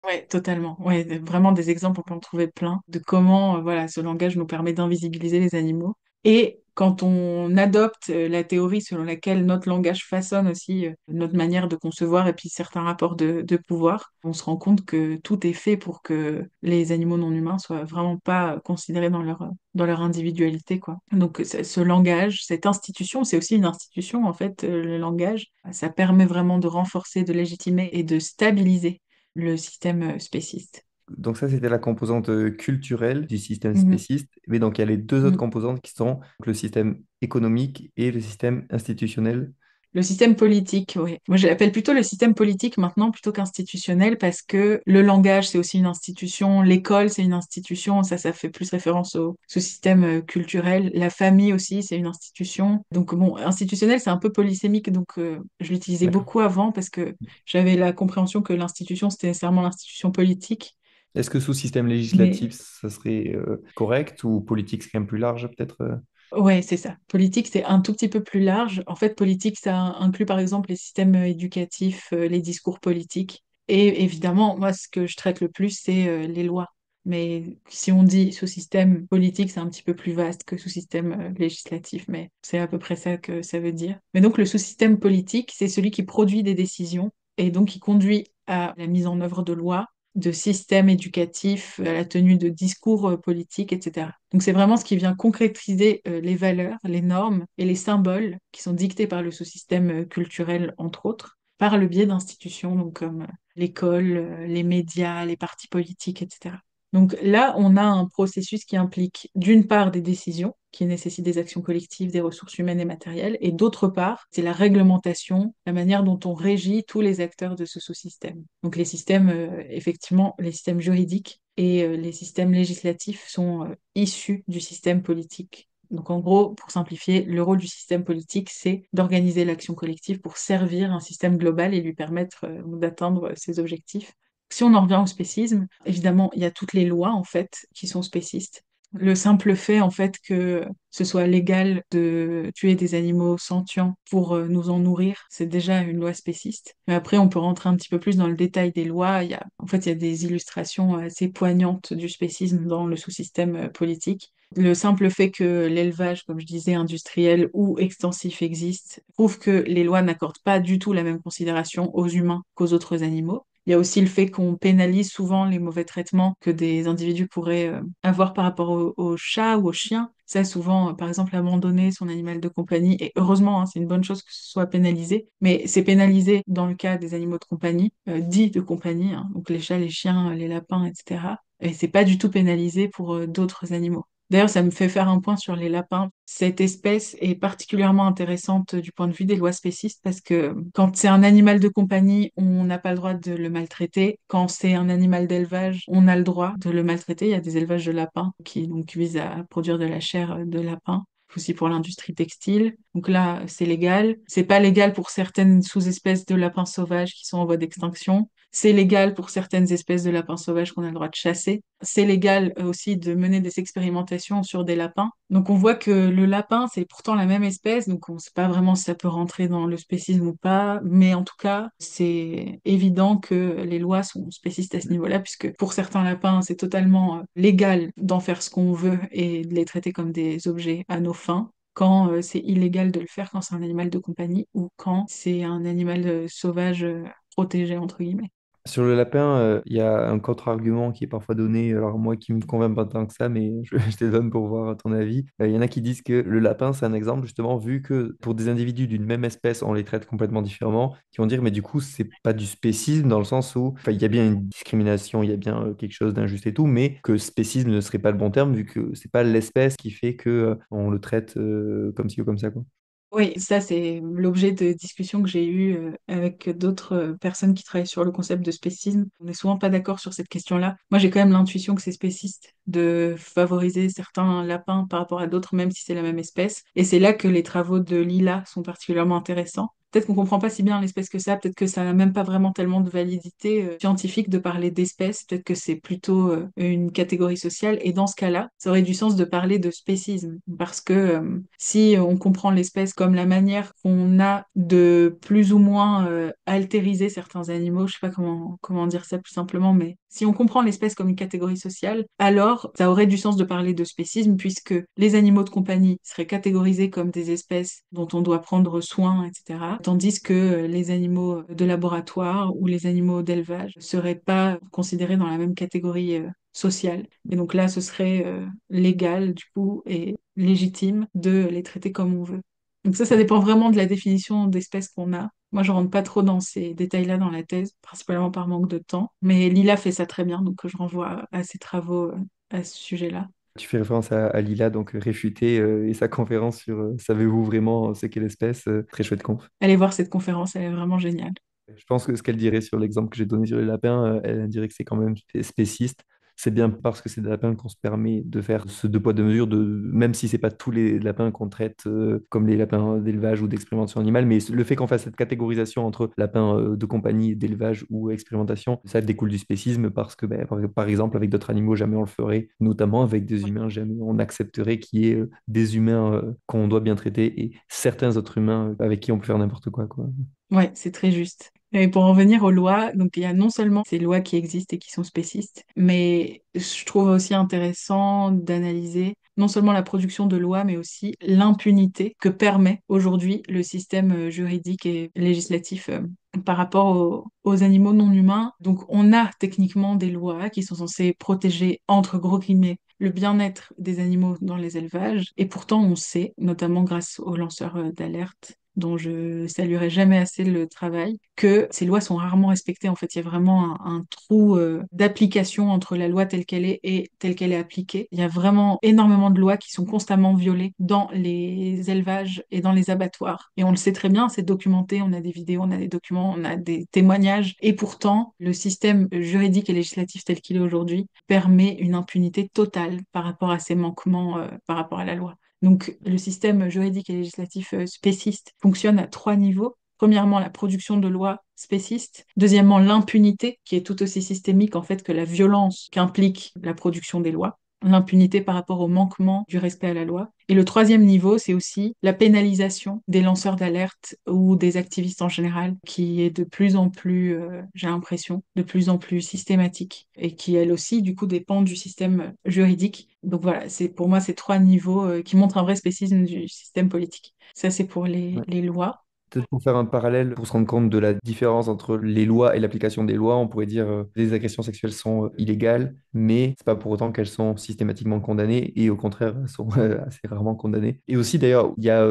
ouais, totalement. Ouais, vraiment des exemples, on peut en trouver plein de comment voilà, ce langage nous permet d'invisibiliser les animaux. Et quand on adopte la théorie selon laquelle notre langage façonne aussi notre manière de concevoir et puis certains rapports de pouvoir, on se rend compte que tout est fait pour que les animaux non humains soient vraiment pas considérés dans leur individualité, quoi. Donc ce langage, cette institution, c'est aussi une institution en fait, le langage, ça permet vraiment de renforcer, de légitimer et de stabiliser le système spéciste. Donc ça, c'était la composante culturelle du système Mhm. spéciste. Mais donc, il y a les deux autres Mhm. composantes qui sont donc, le système économique et le système institutionnel. Le système politique, oui. Moi, je l'appelle plutôt le système politique maintenant plutôt qu'institutionnel parce que le langage, c'est aussi une institution, l'école, c'est une institution, ça fait plus référence au ce système culturel. La famille aussi, c'est une institution. Donc, bon, institutionnel, c'est un peu polysémique, donc je l'utilisais D'accord. beaucoup avant parce que j'avais la compréhension que l'institution, c'était nécessairement l'institution politique. Est-ce que sous système Mais législatif, ça serait correct ou politique, c'est quand même plus large, peut-être ouais, c'est ça. Politique, c'est un tout petit peu plus large. En fait, politique, ça inclut par exemple les systèmes éducatifs, les discours politiques. Et évidemment, moi, ce que je traite le plus, c'est les lois. Mais si on dit sous système politique, c'est un petit peu plus vaste que sous système législatif, mais c'est à peu près ça que ça veut dire. Mais donc, le sous-système politique, c'est celui qui produit des décisions et donc qui conduit à la mise en œuvre de lois, de systèmes éducatifs, à la tenue de discours politiques, etc. Donc c'est vraiment ce qui vient concrétiser les valeurs, les normes et les symboles qui sont dictés par le sous-système culturel, entre autres, par le biais d'institutions donc comme l'école, les médias, les partis politiques, etc. Donc là, on a un processus qui implique d'une part des décisions, qui nécessitent des actions collectives, des ressources humaines et matérielles, et d'autre part, c'est la réglementation, la manière dont on régit tous les acteurs de ce sous-système. Donc les systèmes, effectivement, les systèmes juridiques et les systèmes législatifs sont issus du système politique. Donc en gros, pour simplifier, le rôle du système politique, c'est d'organiser l'action collective pour servir un système global et lui permettre d'atteindre ses objectifs. Si on en revient au spécisme, évidemment, il y a toutes les lois en fait qui sont spécistes. Le simple fait en fait que ce soit légal de tuer des animaux sentients pour nous en nourrir, c'est déjà une loi spéciste. Mais après, on peut rentrer un petit peu plus dans le détail des lois. En fait, il y a des illustrations assez poignantes du spécisme dans le sous-système politique. Le simple fait que l'élevage, comme je disais, industriel ou extensif existe, prouve que les lois n'accordent pas du tout la même considération aux humains qu'aux autres animaux. Il y a aussi le fait qu'on pénalise souvent les mauvais traitements que des individus pourraient avoir par rapport aux chats ou aux chiens. Ça, souvent, par exemple, abandonner son animal de compagnie, et heureusement, hein, c'est une bonne chose que ce soit pénalisé, mais c'est pénalisé dans le cas des animaux de compagnie, dits de compagnie, hein, donc les chats, les chiens, les lapins, etc. Et c'est pas du tout pénalisé pour d'autres animaux. D'ailleurs, ça me fait faire un point sur les lapins. Cette espèce est particulièrement intéressante du point de vue des lois spécistes parce que quand c'est un animal de compagnie, on n'a pas le droit de le maltraiter. Quand c'est un animal d'élevage, on a le droit de le maltraiter. Il y a des élevages de lapins qui donc visent à produire de la chair de lapin, aussi pour l'industrie textile. Donc là, c'est légal. C'est pas légal pour certaines sous-espèces de lapins sauvages qui sont en voie d'extinction. C'est légal pour certaines espèces de lapins sauvages qu'on a le droit de chasser. C'est légal aussi de mener des expérimentations sur des lapins. Donc on voit que le lapin, c'est pourtant la même espèce, donc on ne sait pas vraiment si ça peut rentrer dans le spécisme ou pas, mais en tout cas, c'est évident que les lois sont spécistes à ce niveau-là, puisque pour certains lapins, c'est totalement légal d'en faire ce qu'on veut et de les traiter comme des objets à nos fins quand c'est illégal de le faire quand c'est un animal de compagnie ou quand c'est un animal sauvage protégé, entre guillemets. Sur le lapin, il y a un contre-argument qui est parfois donné, alors moi qui me convainc pas tant que ça, mais je te donne pour voir ton avis. Il y en a qui disent que le lapin, c'est un exemple justement, vu que pour des individus d'une même espèce, on les traite complètement différemment, qui vont dire, mais du coup, c'est pas du spécisme dans le sens où, enfin, il y a bien une discrimination, il y a bien quelque chose d'injuste et tout, mais que spécisme ne serait pas le bon terme, vu que c'est pas l'espèce qui fait que on le traite comme ci ou comme ça, quoi. Oui, ça c'est l'objet de discussions que j'ai eues avec d'autres personnes qui travaillent sur le concept de spécisme. On n'est souvent pas d'accord sur cette question-là. Moi, j'ai quand même l'intuition que c'est spéciste de favoriser certains lapins par rapport à d'autres, même si c'est la même espèce. Et c'est là que les travaux de Lila sont particulièrement intéressants. Peut-être qu'on comprend pas si bien l'espèce que ça, peut-être que ça n'a même pas vraiment tellement de validité scientifique de parler d'espèce, peut-être que c'est plutôt une catégorie sociale, et dans ce cas-là, ça aurait du sens de parler de spécisme, parce que si on comprend l'espèce comme la manière qu'on a de plus ou moins altériser certains animaux, je sais pas comment dire ça plus simplement, mais si on comprend l'espèce comme une catégorie sociale, alors ça aurait du sens de parler de spécisme, puisque les animaux de compagnie seraient catégorisés comme des espèces dont on doit prendre soin, etc. Tandis que les animaux de laboratoire ou les animaux d'élevage seraient pas considérés dans la même catégorie sociale. Et donc là, ce serait légal, du coup, et légitime de les traiter comme on veut. Donc ça dépend vraiment de la définition d'espèce qu'on a. Moi, je rentre pas trop dans ces détails-là dans la thèse, principalement par manque de temps. Mais Lila fait ça très bien, donc je renvoie à ses travaux à ce sujet-là. Tu fais référence à Lila, donc réfuté, et sa conférence sur savez-vous vraiment c'est quelle espèce? Très chouette conf. Allez voir cette conférence, elle est vraiment géniale. Je pense que ce qu'elle dirait sur l'exemple que j'ai donné sur les lapins, elle dirait que c'est quand même spéciste. C'est bien parce que c'est des lapins qu'on se permet de faire ce deux poids deux mesures, même si c'est pas tous les lapins qu'on traite comme les lapins d'élevage ou d'expérimentation animale, mais le fait qu'on fasse cette catégorisation entre lapins de compagnie, d'élevage ou expérimentation, ça découle du spécisme parce que, ben, par exemple, avec d'autres animaux, jamais on le ferait, notamment avec des humains, jamais on accepterait qu'il y ait des humains qu'on doit bien traiter et certains autres humains avec qui on peut faire n'importe quoi, quoi. Ouais, c'est très juste. Et pour en venir aux lois, donc il y a non seulement ces lois qui existent et qui sont spécistes, mais je trouve aussi intéressant d'analyser non seulement la production de lois, mais aussi l'impunité que permet aujourd'hui le système juridique et législatif par rapport aux animaux non humains. Donc on a techniquement des lois qui sont censées protéger, entre gros guillemets, le bien-être des animaux dans les élevages, et pourtant on sait, notamment grâce aux lanceurs d'alerte, dont je saluerai jamais assez le travail, que ces lois sont rarement respectées. En fait, il y a vraiment un trou d'application entre la loi telle qu'elle est et telle qu'elle est appliquée. Il y a vraiment énormément de lois qui sont constamment violées dans les élevages et dans les abattoirs. Et on le sait très bien, c'est documenté, on a des vidéos, on a des documents, on a des témoignages. Et pourtant, le système juridique et législatif tel qu'il est aujourd'hui permet une impunité totale par rapport à ces manquements par rapport à la loi. Donc, le système juridique et législatif spéciste fonctionne à trois niveaux. Premièrement, la production de lois spécistes. Deuxièmement, l'impunité, qui est tout aussi systémique en fait que la violence qu'implique la production des lois. L'impunité par rapport au manquement du respect à la loi. Et le troisième niveau, c'est aussi la pénalisation des lanceurs d'alerte ou des activistes en général, qui est de plus en plus, j'ai l'impression, de plus en plus systématique et qui, elle aussi, du coup, dépend du système juridique. Donc voilà, c'est pour moi ces trois niveaux qui montrent un vrai spécisme du système politique. Ça, c'est pour les lois. Peut-être pour faire un parallèle, pour se rendre compte de la différence entre les lois et l'application des lois, on pourrait dire les agressions sexuelles sont illégales, mais c'est pas pour autant qu'elles sont systématiquement condamnées, et au contraire, elles sont assez rarement condamnées. Et aussi, d'ailleurs, il y a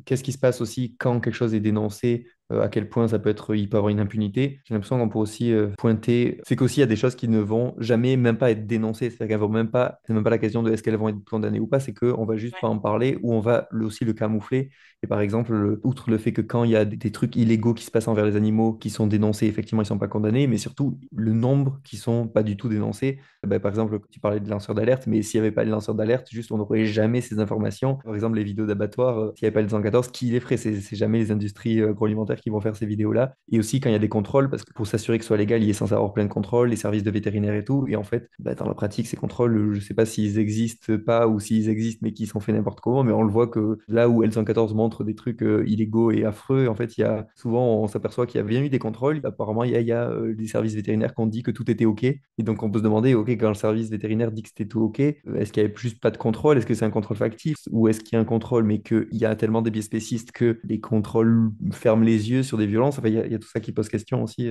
qu'est-ce qui se passe aussi quand quelque chose est dénoncé? à quel point ça peut être, il peut avoir une impunité. J'ai l'impression qu'on peut aussi pointer, c'est qu'aussi il y a des choses qui ne vont jamais même pas être dénoncées, c'est-à-dire qu'elles vont même pas, c'est même pas la question de est-ce qu'elles vont être condamnées ou pas, c'est qu'on va juste pas en parler ou on va aussi le camoufler. Et par exemple, outre le fait que quand il y a des trucs illégaux qui se passent envers les animaux qui sont dénoncés, effectivement, ils sont pas condamnés, mais surtout le nombre qui sont pas du tout dénoncés. Ben, par exemple, tu parlais de lanceurs d'alerte, mais s'il n'y avait pas de lanceurs d'alerte, juste on n'aurait jamais ces informations. Par exemple, les vidéos d'abattoirs, s'il n'y avait pas le 214, qui les ferait? C'est jamais les industries agroalimentaires qui vont faire ces vidéos-là. Et aussi quand il y a des contrôles, parce que pour s'assurer que ce soit légal, il est censé avoir plein de contrôles, les services de vétérinaire et tout. Et en fait, ben, dans la pratique, ces contrôles, je ne sais pas s'ils existent pas ou s'ils existent, mais qui sont faits n'importe comment. Mais on le voit que là où L114 montre des trucs illégaux et affreux, en fait, il y a souvent, on s'aperçoit qu'il y a bien eu des contrôles. Apparemment, il y a des services vétérinaires qui ont dit que tout était OK. Et donc, on peut se demander, OK, quand le service vétérinaire dit que c'était tout OK, est-ce qu'il n'y avait juste pas de contrôle? Est-ce que c'est un contrôle factif? Ou est-ce qu'il y a un contrôle, mais qu'il y a tellement des biais spécistes que les contrôles ferment les yeux sur des violences? Enfin, il y a tout ça qui pose question aussi.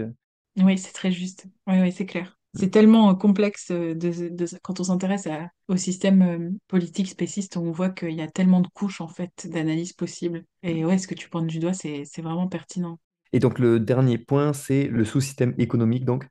Oui, c'est très juste. Oui, oui, c'est clair. C'est tellement complexe quand on s'intéresse au système politique spéciste, on voit qu'il y a tellement de couches en fait d'analyse possibles. Et ouais, ce que tu pointes du doigt, c'est vraiment pertinent. Et donc, le dernier point, c'est le sous-système économique. Donc,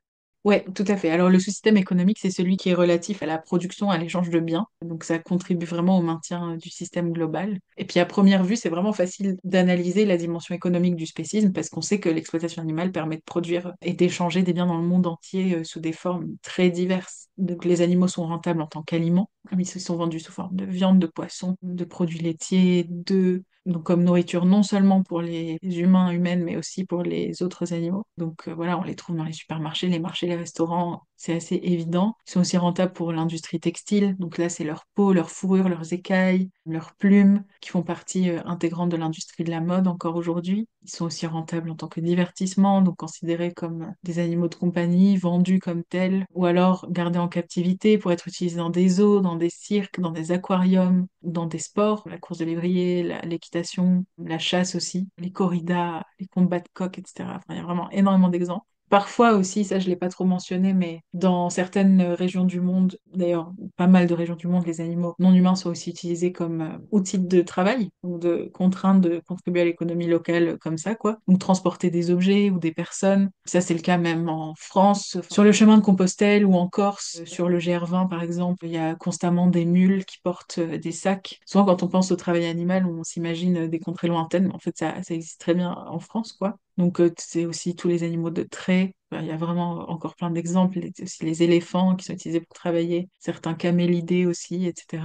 Ouais, tout à fait. Alors le sous-système économique, c'est celui qui est relatif à la production, à l'échange de biens. Donc ça contribue vraiment au maintien du système global. Et puis à première vue, c'est vraiment facile d'analyser la dimension économique du spécisme parce qu'on sait que l'exploitation animale permet de produire et d'échanger des biens dans le monde entier sous des formes très diverses. Donc les animaux sont rentables en tant qu'aliments. Ils se sont vendus sous forme de viande, de poisson, de produits laitiers, d'œufs, donc comme nourriture non seulement pour les humains, humaines, mais aussi pour les autres animaux. Donc voilà, on les trouve dans les supermarchés, les marchés, les restaurants, c'est assez évident. Ils sont aussi rentables pour l'industrie textile. Donc là, c'est leur peau, leur fourrure, leurs écailles, leurs plumes qui font partie intégrante de l'industrie de la mode encore aujourd'hui. Ils sont aussi rentables en tant que divertissement, donc considérés comme des animaux de compagnie, vendus comme tels, ou alors gardés en captivité pour être utilisés dans des zoos, dans des cirques, dans des aquariums, dans des sports, la course de lévrier, l'équitation, la chasse aussi, les corridas, les combats de coqs, etc. Enfin, il y a vraiment énormément d'exemples. Parfois aussi, ça je l'ai pas trop mentionné, mais dans certaines régions du monde, d'ailleurs pas mal de régions du monde, les animaux non humains sont aussi utilisés comme outils de travail, ou de contraintes de contribuer à l'économie locale comme ça, quoi. Donc transporter des objets ou des personnes, ça c'est le cas même en France, sur le chemin de Compostelle ou en Corse, sur le GR20 par exemple, il y a constamment des mules qui portent des sacs. Souvent quand on pense au travail animal, on s'imagine des contrées lointaines, mais en fait ça existe très bien en France, quoi. Donc, c'est aussi tous les animaux de trait. Enfin, il y a vraiment encore plein d'exemples. Aussi les éléphants qui sont utilisés pour travailler, certains camélidés aussi, etc.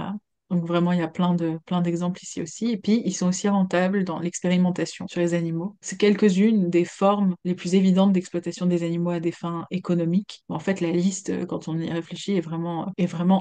Donc, vraiment, il y a plein d'exemples ici aussi. Et puis, ils sont aussi rentables dans l'expérimentation sur les animaux. C'est quelques-unes des formes les plus évidentes d'exploitation des animaux à des fins économiques. En fait, la liste, quand on y réfléchit, est vraiment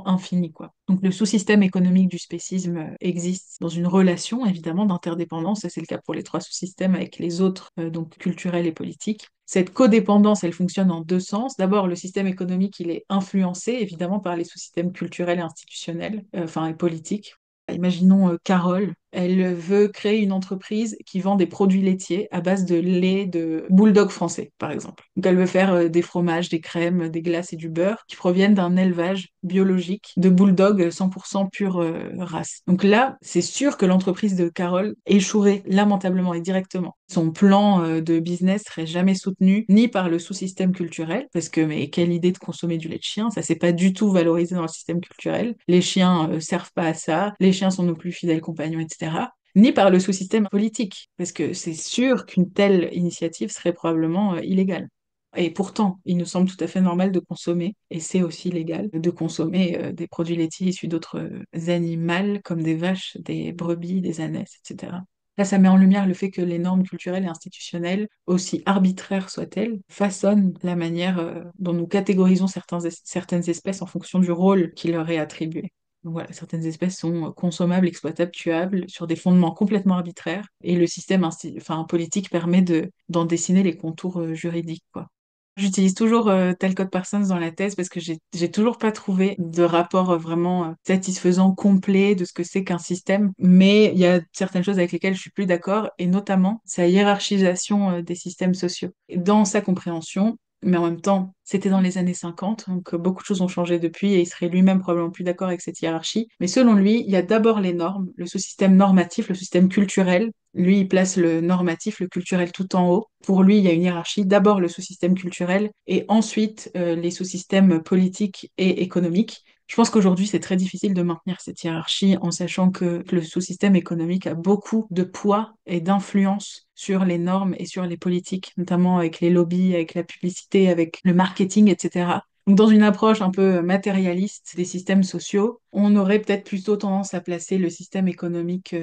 infinie, quoi. Donc, le sous-système économique du spécisme existe dans une relation, évidemment, d'interdépendance, et c'est le cas pour les trois sous-systèmes avec les autres, donc culturels et politiques. Cette codépendance, elle fonctionne en deux sens. D'abord, le système économique, il est influencé, évidemment, par les sous-systèmes culturels et institutionnels, enfin, et politiques. Imaginons Carole, elle veut créer une entreprise qui vend des produits laitiers à base de lait de bulldog français, par exemple. Donc elle veut faire des fromages, des crèmes, des glaces et du beurre qui proviennent d'un élevage biologique de bulldog 100% pure race. Donc là, c'est sûr que l'entreprise de Carole échouerait lamentablement et directement. Son plan de business serait jamais soutenu ni par le sous-système culturel, parce que mais quelle idée de consommer du lait de chien, ça c'est pas du tout valorisé dans le système culturel. Les chiens servent pas à ça, les chiens sont nos plus fidèles compagnons, etc. Ni par le sous-système politique, parce que c'est sûr qu'une telle initiative serait probablement illégale. Et pourtant, il nous semble tout à fait normal de consommer, et c'est aussi légal, de consommer des produits laitiers issus d'autres animaux, comme des vaches, des brebis, des ânesses, etc. Là, ça met en lumière le fait que les normes culturelles et institutionnelles, aussi arbitraires soient-elles, façonnent la manière dont nous catégorisons certaines espèces en fonction du rôle qui leur est attribué. Donc voilà, certaines espèces sont consommables, exploitables, tuables, sur des fondements complètement arbitraires, et le système politique permet d'en dessiner les contours juridiques, quoi. J'utilise toujours Talcott Parsons dans la thèse parce que j'ai toujours pas trouvé de rapport vraiment satisfaisant, complet de ce que c'est qu'un système. Mais il y a certaines choses avec lesquelles je suis plus d'accord, et notamment sa hiérarchisation des systèmes sociaux. Et dans sa compréhension, Mais en même temps, c'était dans les années 50, donc beaucoup de choses ont changé depuis et il serait lui-même probablement plus d'accord avec cette hiérarchie. Mais selon lui, il y a d'abord les normes, le sous-système normatif, le système culturel. Lui, il place le normatif, le culturel tout en haut. Pour lui, il y a une hiérarchie, d'abord le sous-système culturel et ensuite les sous-systèmes politiques et économiques. Je pense qu'aujourd'hui, c'est très difficile de maintenir cette hiérarchie en sachant que le sous-système économique a beaucoup de poids et d'influence sur les normes et sur les politiques, notamment avec les lobbies, avec la publicité, avec le marketing, etc. Donc, dans une approche un peu matérialiste des systèmes sociaux, on aurait peut-être plutôt tendance à placer le système économique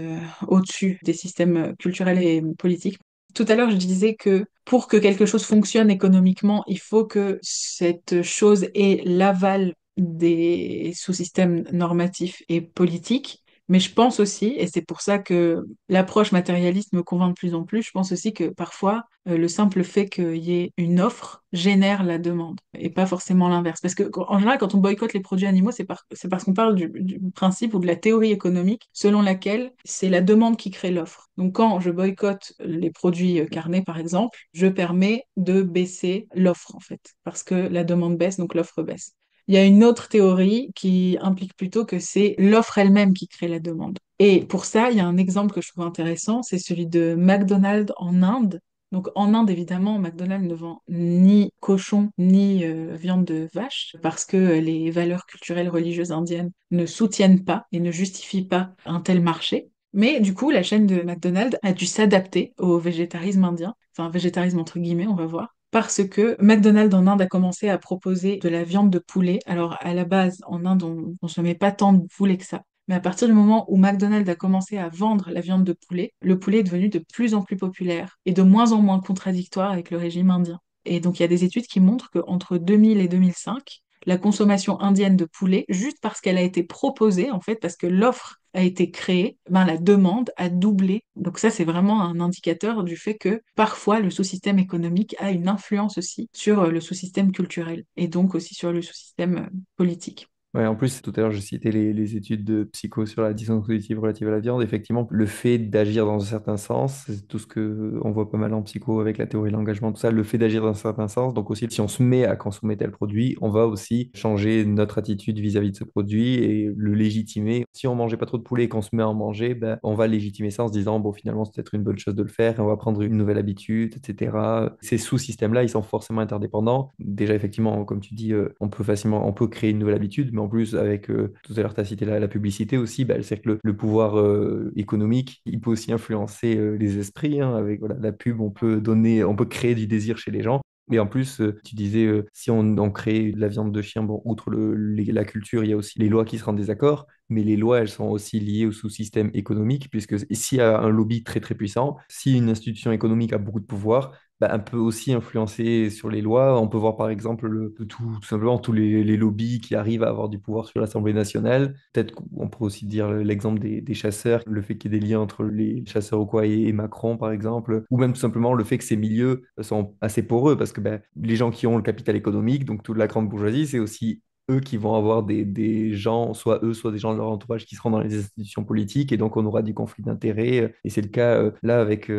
au-dessus des systèmes culturels et politiques. Tout à l'heure, je disais que pour que quelque chose fonctionne économiquement, il faut que cette chose ait l'aval des sous-systèmes normatifs et politiques. Mais je pense aussi, et c'est pour ça que l'approche matérialiste me convainc de plus en plus, je pense aussi que parfois, le simple fait qu'il y ait une offre génère la demande, et pas forcément l'inverse. Parce que, en général, quand on boycotte les produits animaux, c'est parce qu'on parle du principe ou de la théorie économique selon laquelle c'est la demande qui crée l'offre. Donc, quand je boycotte les produits carnés, par exemple, je permets de baisser l'offre, en fait, parce que la demande baisse, donc l'offre baisse. Il y a une autre théorie qui implique plutôt que c'est l'offre elle-même qui crée la demande. Et pour ça, il y a un exemple que je trouve intéressant, c'est celui de McDonald's en Inde. Donc en Inde, évidemment, McDonald's ne vend ni cochon ni viande de vache parce que les valeurs culturelles religieuses indiennes ne soutiennent pas et ne justifient pas un tel marché. Mais du coup, la chaîne de McDonald's a dû s'adapter au végétarisme indien, enfin végétarisme entre guillemets, on va voir, parce que McDonald's en Inde a commencé à proposer de la viande de poulet. Alors à la base, en Inde, on ne se met pas tant de poulet que ça. Mais à partir du moment où McDonald's a commencé à vendre la viande de poulet, le poulet est devenu de plus en plus populaire et de moins en moins contradictoire avec le régime indien. Et donc il y a des études qui montrent qu'entre 2000 et 2005, la consommation indienne de poulet, juste parce qu'elle a été proposée, en fait, parce que l'offre a été créée, ben, la demande a doublé. Donc ça, c'est vraiment un indicateur du fait que parfois le sous-système économique a une influence aussi sur le sous-système culturel et donc aussi sur le sous-système politique. Ouais, en plus, tout à l'heure, je citais les études de psycho sur la dissonance cognitive relative à la viande. Effectivement, le fait d'agir dans un certain sens, c'est tout ce que on voit pas mal en psycho avec la théorie de l'engagement, tout ça, le fait d'agir dans un certain sens. Donc aussi, si on se met à consommer tel produit, on va aussi changer notre attitude vis-à-vis de ce produit et le légitimer. Si on mangeait pas trop de poulet et qu'on se met à en manger, ben, on va légitimer ça en se disant, bon, finalement, c'est peut-être une bonne chose de le faire et on va prendre une nouvelle habitude, etc. Ces sous-systèmes-là, ils sont forcément interdépendants. Déjà, effectivement, comme tu dis, on peut créer une nouvelle habitude, mais en plus, avec, tout à l'heure, tu as cité la publicité aussi, bah, c'est que le pouvoir économique, il peut aussi influencer les esprits, hein. Avec voilà, la pub, on peut créer du désir chez les gens. Et en plus, tu disais, si on crée de la viande de chien, bon, outre la culture, il y a aussi les lois qui seraient en désaccord, mais les lois, elles sont aussi liées au sous-système économique, puisque s'il y a un lobby très très puissant, si une institution économique a beaucoup de pouvoir, bah, un peu aussi influencer sur les lois. On peut voir par exemple tout simplement tous les lobbies qui arrivent à avoir du pouvoir sur l'Assemblée nationale. Peut-être qu'on peut aussi dire l'exemple des chasseurs, le fait qu'il y ait des liens entre les chasseurs ou quoi et Macron par exemple, ou même tout simplement le fait que ces milieux sont assez poreux parce que ben, les gens qui ont le capital économique, donc toute la grande bourgeoisie, c'est aussi eux qui vont avoir des gens, soit eux, soit des gens de leur entourage qui seront dans les institutions politiques, et donc on aura du conflit d'intérêts. Et c'est le cas là avec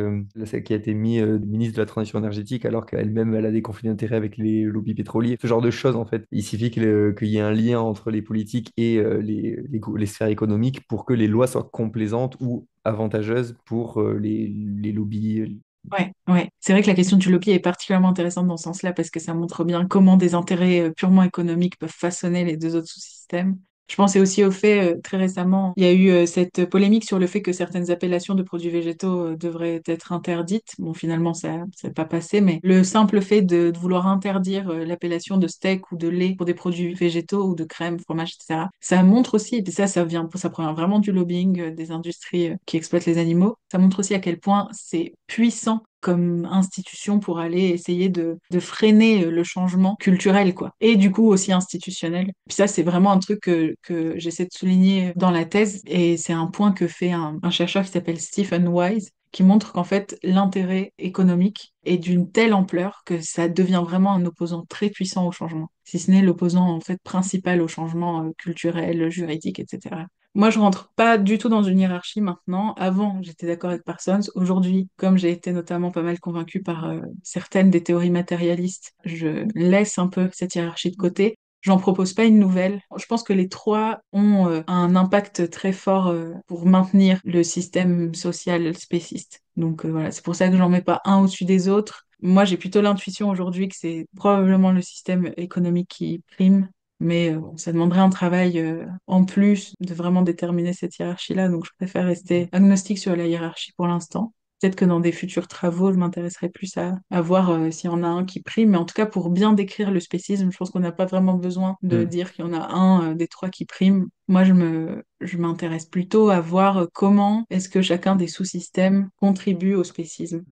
celle qui a été mise ministre de la Transition énergétique, alors qu'elle-même, elle a des conflits d'intérêts avec les lobbies pétroliers. Ce genre de choses, en fait. Il suffit qu'il y ait un lien entre les politiques et les sphères économiques pour que les lois soient complaisantes ou avantageuses pour les lobbies. Ouais, ouais. C'est vrai que la question du lobby est particulièrement intéressante dans ce sens-là parce que ça montre bien comment des intérêts purement économiques peuvent façonner les deux autres sous-systèmes. Je pensais aussi au fait, très récemment, il y a eu cette polémique sur le fait que certaines appellations de produits végétaux devraient être interdites. Bon, finalement, ça n'est pas passé, mais le simple fait de vouloir interdire l'appellation de steak ou de lait pour des produits végétaux ou de crème, fromage, etc., ça montre aussi, et ça provient vraiment du lobbying des industries qui exploitent les animaux. Ça montre aussi à quel point c'est puissant comme institution pour aller essayer de freiner le changement culturel, quoi. Et du coup aussi institutionnel. Puis ça, c'est vraiment un truc que j'essaie de souligner dans la thèse, et c'est un point que fait un chercheur qui s'appelle Stephen Wise, qui montre qu'en fait, l'intérêt économique est d'une telle ampleur que ça devient vraiment un opposant très puissant au changement, si ce n'est l'opposant en fait principal au changement culturel, juridique, etc. Moi, je rentre pas du tout dans une hiérarchie maintenant. Avant, j'étais d'accord avec Parsons. Aujourd'hui, comme j'ai été notamment pas mal convaincue par certaines des théories matérialistes, je laisse un peu cette hiérarchie de côté. J'en propose pas une nouvelle. Je pense que les trois ont un impact très fort pour maintenir le système social spéciste. Donc voilà, c'est pour ça que j'en mets pas un au-dessus des autres. Moi, j'ai plutôt l'intuition aujourd'hui que c'est probablement le système économique qui prime, mais ça demanderait un travail en plus de vraiment déterminer cette hiérarchie-là. Donc, je préfère rester agnostique sur la hiérarchie pour l'instant. Peut-être que dans des futurs travaux, je m'intéresserai plus à voir s'il y en a un qui prime. Mais en tout cas, pour bien décrire le spécisme, je pense qu'on n'a pas vraiment besoin de Hmm. dire qu'il y en a un des trois qui prime. Moi, je m'intéresse plutôt à voir comment est-ce que chacun des sous-systèmes contribue au spécisme.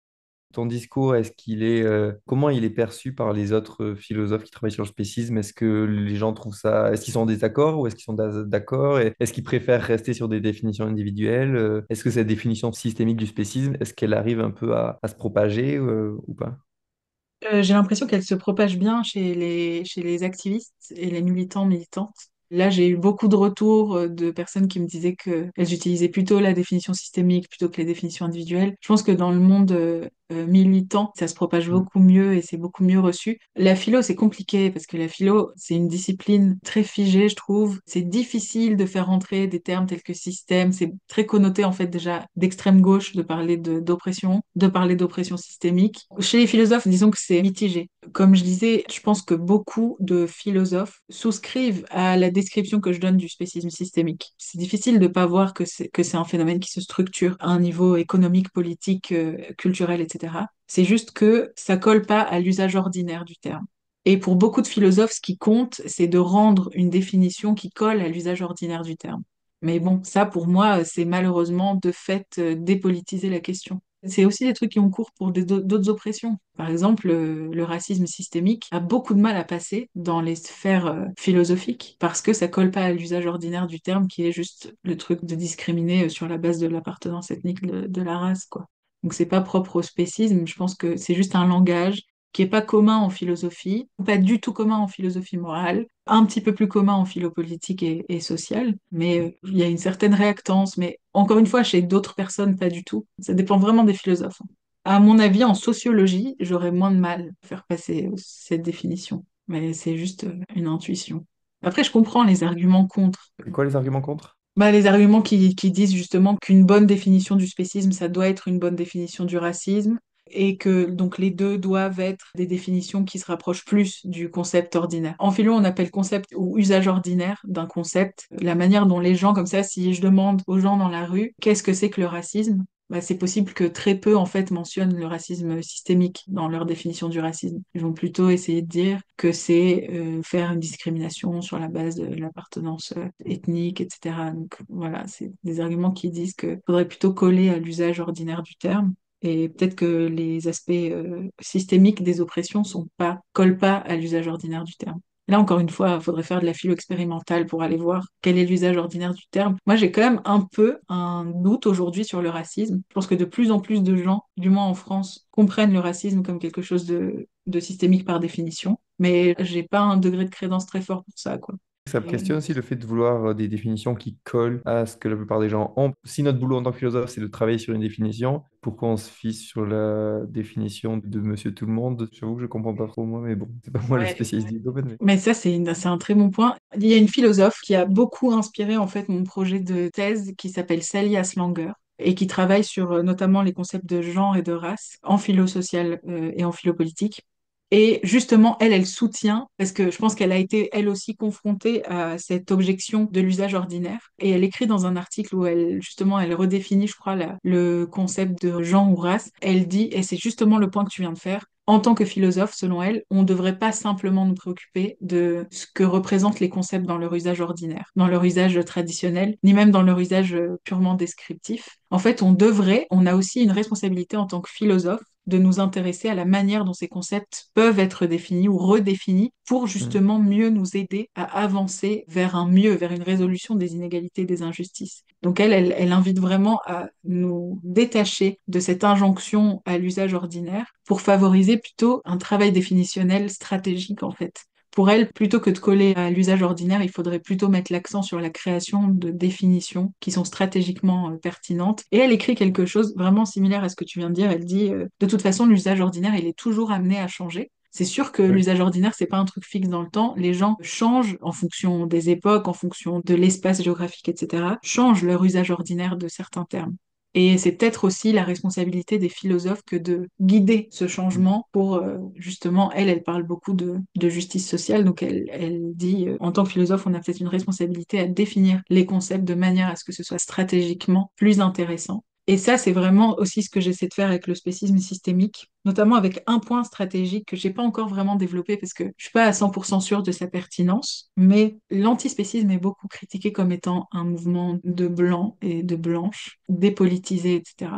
Ton discours, comment il est perçu par les autres philosophes qui travaillent sur le spécisme? Est-ce que les gens trouvent ça, est-ce qu'ils sont en désaccord ou est-ce qu'ils sont d'accord? Et est-ce qu'ils préfèrent rester sur des définitions individuelles? Est-ce que cette définition systémique du spécisme, est-ce qu'elle arrive un peu à se propager ou pas? J'ai l'impression qu'elle se propage bien chez les activistes et les militants militantes. Là, j'ai eu beaucoup de retours de personnes qui me disaient qu'elles utilisaient plutôt la définition systémique plutôt que les définitions individuelles. Je pense que dans le monde militant, ça se propage Hmm. beaucoup mieux et c'est beaucoup mieux reçu. La philo, c'est compliqué parce que la philo, c'est une discipline très figée, je trouve. C'est difficile de faire rentrer des termes tels que système. C'est très connoté, en fait, déjà d'extrême gauche de parler d'oppression, de parler d'oppression systémique. Chez les philosophes, disons que c'est mitigé. Comme je disais, je pense que beaucoup de philosophes souscrivent à la description que je donne du spécisme systémique. C'est difficile de pas voir que c'est un phénomène qui se structure à un niveau économique, politique, culturel, etc. C'est juste que ça colle pas à l'usage ordinaire du terme. Et pour beaucoup de philosophes, ce qui compte, c'est de rendre une définition qui colle à l'usage ordinaire du terme. Mais bon, ça, pour moi, c'est malheureusement de fait dépolitiser la question. C'est aussi des trucs qui ont cours pour d'autres oppressions. Par exemple, le racisme systémique a beaucoup de mal à passer dans les sphères philosophiques parce que ça colle pas à l'usage ordinaire du terme qui est juste le truc de discriminer sur la base de l'appartenance ethnique de la race, quoi. Donc c'est pas propre au spécisme, je pense que c'est juste un langage qui est pas commun en philosophie, pas du tout commun en philosophie morale, un petit peu plus commun en philo-politique et sociale, mais il y a une certaine réactance, mais encore une fois, chez d'autres personnes, pas du tout. Ça dépend vraiment des philosophes. À mon avis, en sociologie, j'aurais moins de mal à faire passer cette définition, mais c'est juste une intuition. Après, je comprends les arguments contre. C'est quoi les arguments contre? Bah, les arguments qui disent justement qu'une bonne définition du spécisme, ça doit être une bonne définition du racisme, et que donc les deux doivent être des définitions qui se rapprochent plus du concept ordinaire. En philo, on appelle concept ou usage ordinaire d'un concept la manière dont les gens, comme ça, si je demande aux gens dans la rue qu'est-ce que c'est que le racisme, bah, c'est possible que très peu en fait mentionnent le racisme systémique dans leur définition du racisme. Ils vont plutôt essayer de dire que c'est faire une discrimination sur la base de l'appartenance ethnique, etc. Donc voilà, c'est des arguments qui disent qu'il faudrait plutôt coller à l'usage ordinaire du terme. Et peut-être que les aspects systémiques des oppressions collent pas à l'usage ordinaire du terme. Là, encore une fois, il faudrait faire de la philo expérimentale pour aller voir quel est l'usage ordinaire du terme. Moi, j'ai quand même un peu un doute aujourd'hui sur le racisme. Je pense que de plus en plus de gens, du moins en France, comprennent le racisme comme quelque chose de systémique par définition. Mais j'ai pas un degré de crédence très fort pour ça, quoi. Ça me questionne aussi le fait de vouloir des définitions qui collent à ce que la plupart des gens ont. Si notre boulot en tant que philosophe, c'est de travailler sur une définition, pourquoi on se fie sur la définition de Monsieur Tout-le-Monde? J'avoue que je comprends pas trop moi, mais bon, c'est pas moi le Ouais. spécialiste du domaine. Mais ça, c'est un très bon point. Il y a une philosophe qui a beaucoup inspiré en fait mon projet de thèse qui s'appelle Sally Aslanger et qui travaille sur notamment les concepts de genre et de race en philo social et en philo politique. Et justement, elle soutient, parce que je pense qu'elle a été elle aussi confrontée à cette objection de l'usage ordinaire. Et elle écrit dans un article où justement, elle redéfinit, je crois, le concept de genre ou race. Elle dit, et c'est justement le point que tu viens de faire, en tant que philosophe, selon elle, on ne devrait pas simplement nous préoccuper de ce que représentent les concepts dans leur usage ordinaire, dans leur usage traditionnel, ni même dans leur usage purement descriptif. En fait, on a aussi une responsabilité en tant que philosophe de nous intéresser à la manière dont ces concepts peuvent être définis ou redéfinis pour Hmm. justement mieux nous aider à avancer vers un mieux, vers une résolution des inégalités et des injustices. Donc elle invite vraiment à nous détacher de cette injonction à l'usage ordinaire pour favoriser plutôt un travail définitionnel stratégique en fait. Pour elle, plutôt que de coller à l'usage ordinaire, il faudrait plutôt mettre l'accent sur la création de définitions qui sont stratégiquement pertinentes. Et elle écrit quelque chose vraiment similaire à ce que tu viens de dire. Elle dit, de toute façon, l'usage ordinaire, il est toujours amené à changer. C'est sûr que Oui. l'usage ordinaire, c'est pas un truc fixe dans le temps. Les gens changent en fonction des époques, en fonction de l'espace géographique, etc., changent leur usage ordinaire de certains termes. Et c'est peut-être aussi la responsabilité des philosophes que de guider ce changement pour, justement, elle parle beaucoup de justice sociale, donc elle dit, en tant que philosophe, on a peut-être une responsabilité à définir les concepts de manière à ce que ce soit stratégiquement plus intéressant. Et ça, c'est vraiment aussi ce que j'essaie de faire avec le spécisme systémique, notamment avec un point stratégique que j'ai pas encore vraiment développé parce que je suis pas à 100% sûre de sa pertinence, mais l'antispécisme est beaucoup critiqué comme étant un mouvement de blancs et de blanches, dépolitisé, etc.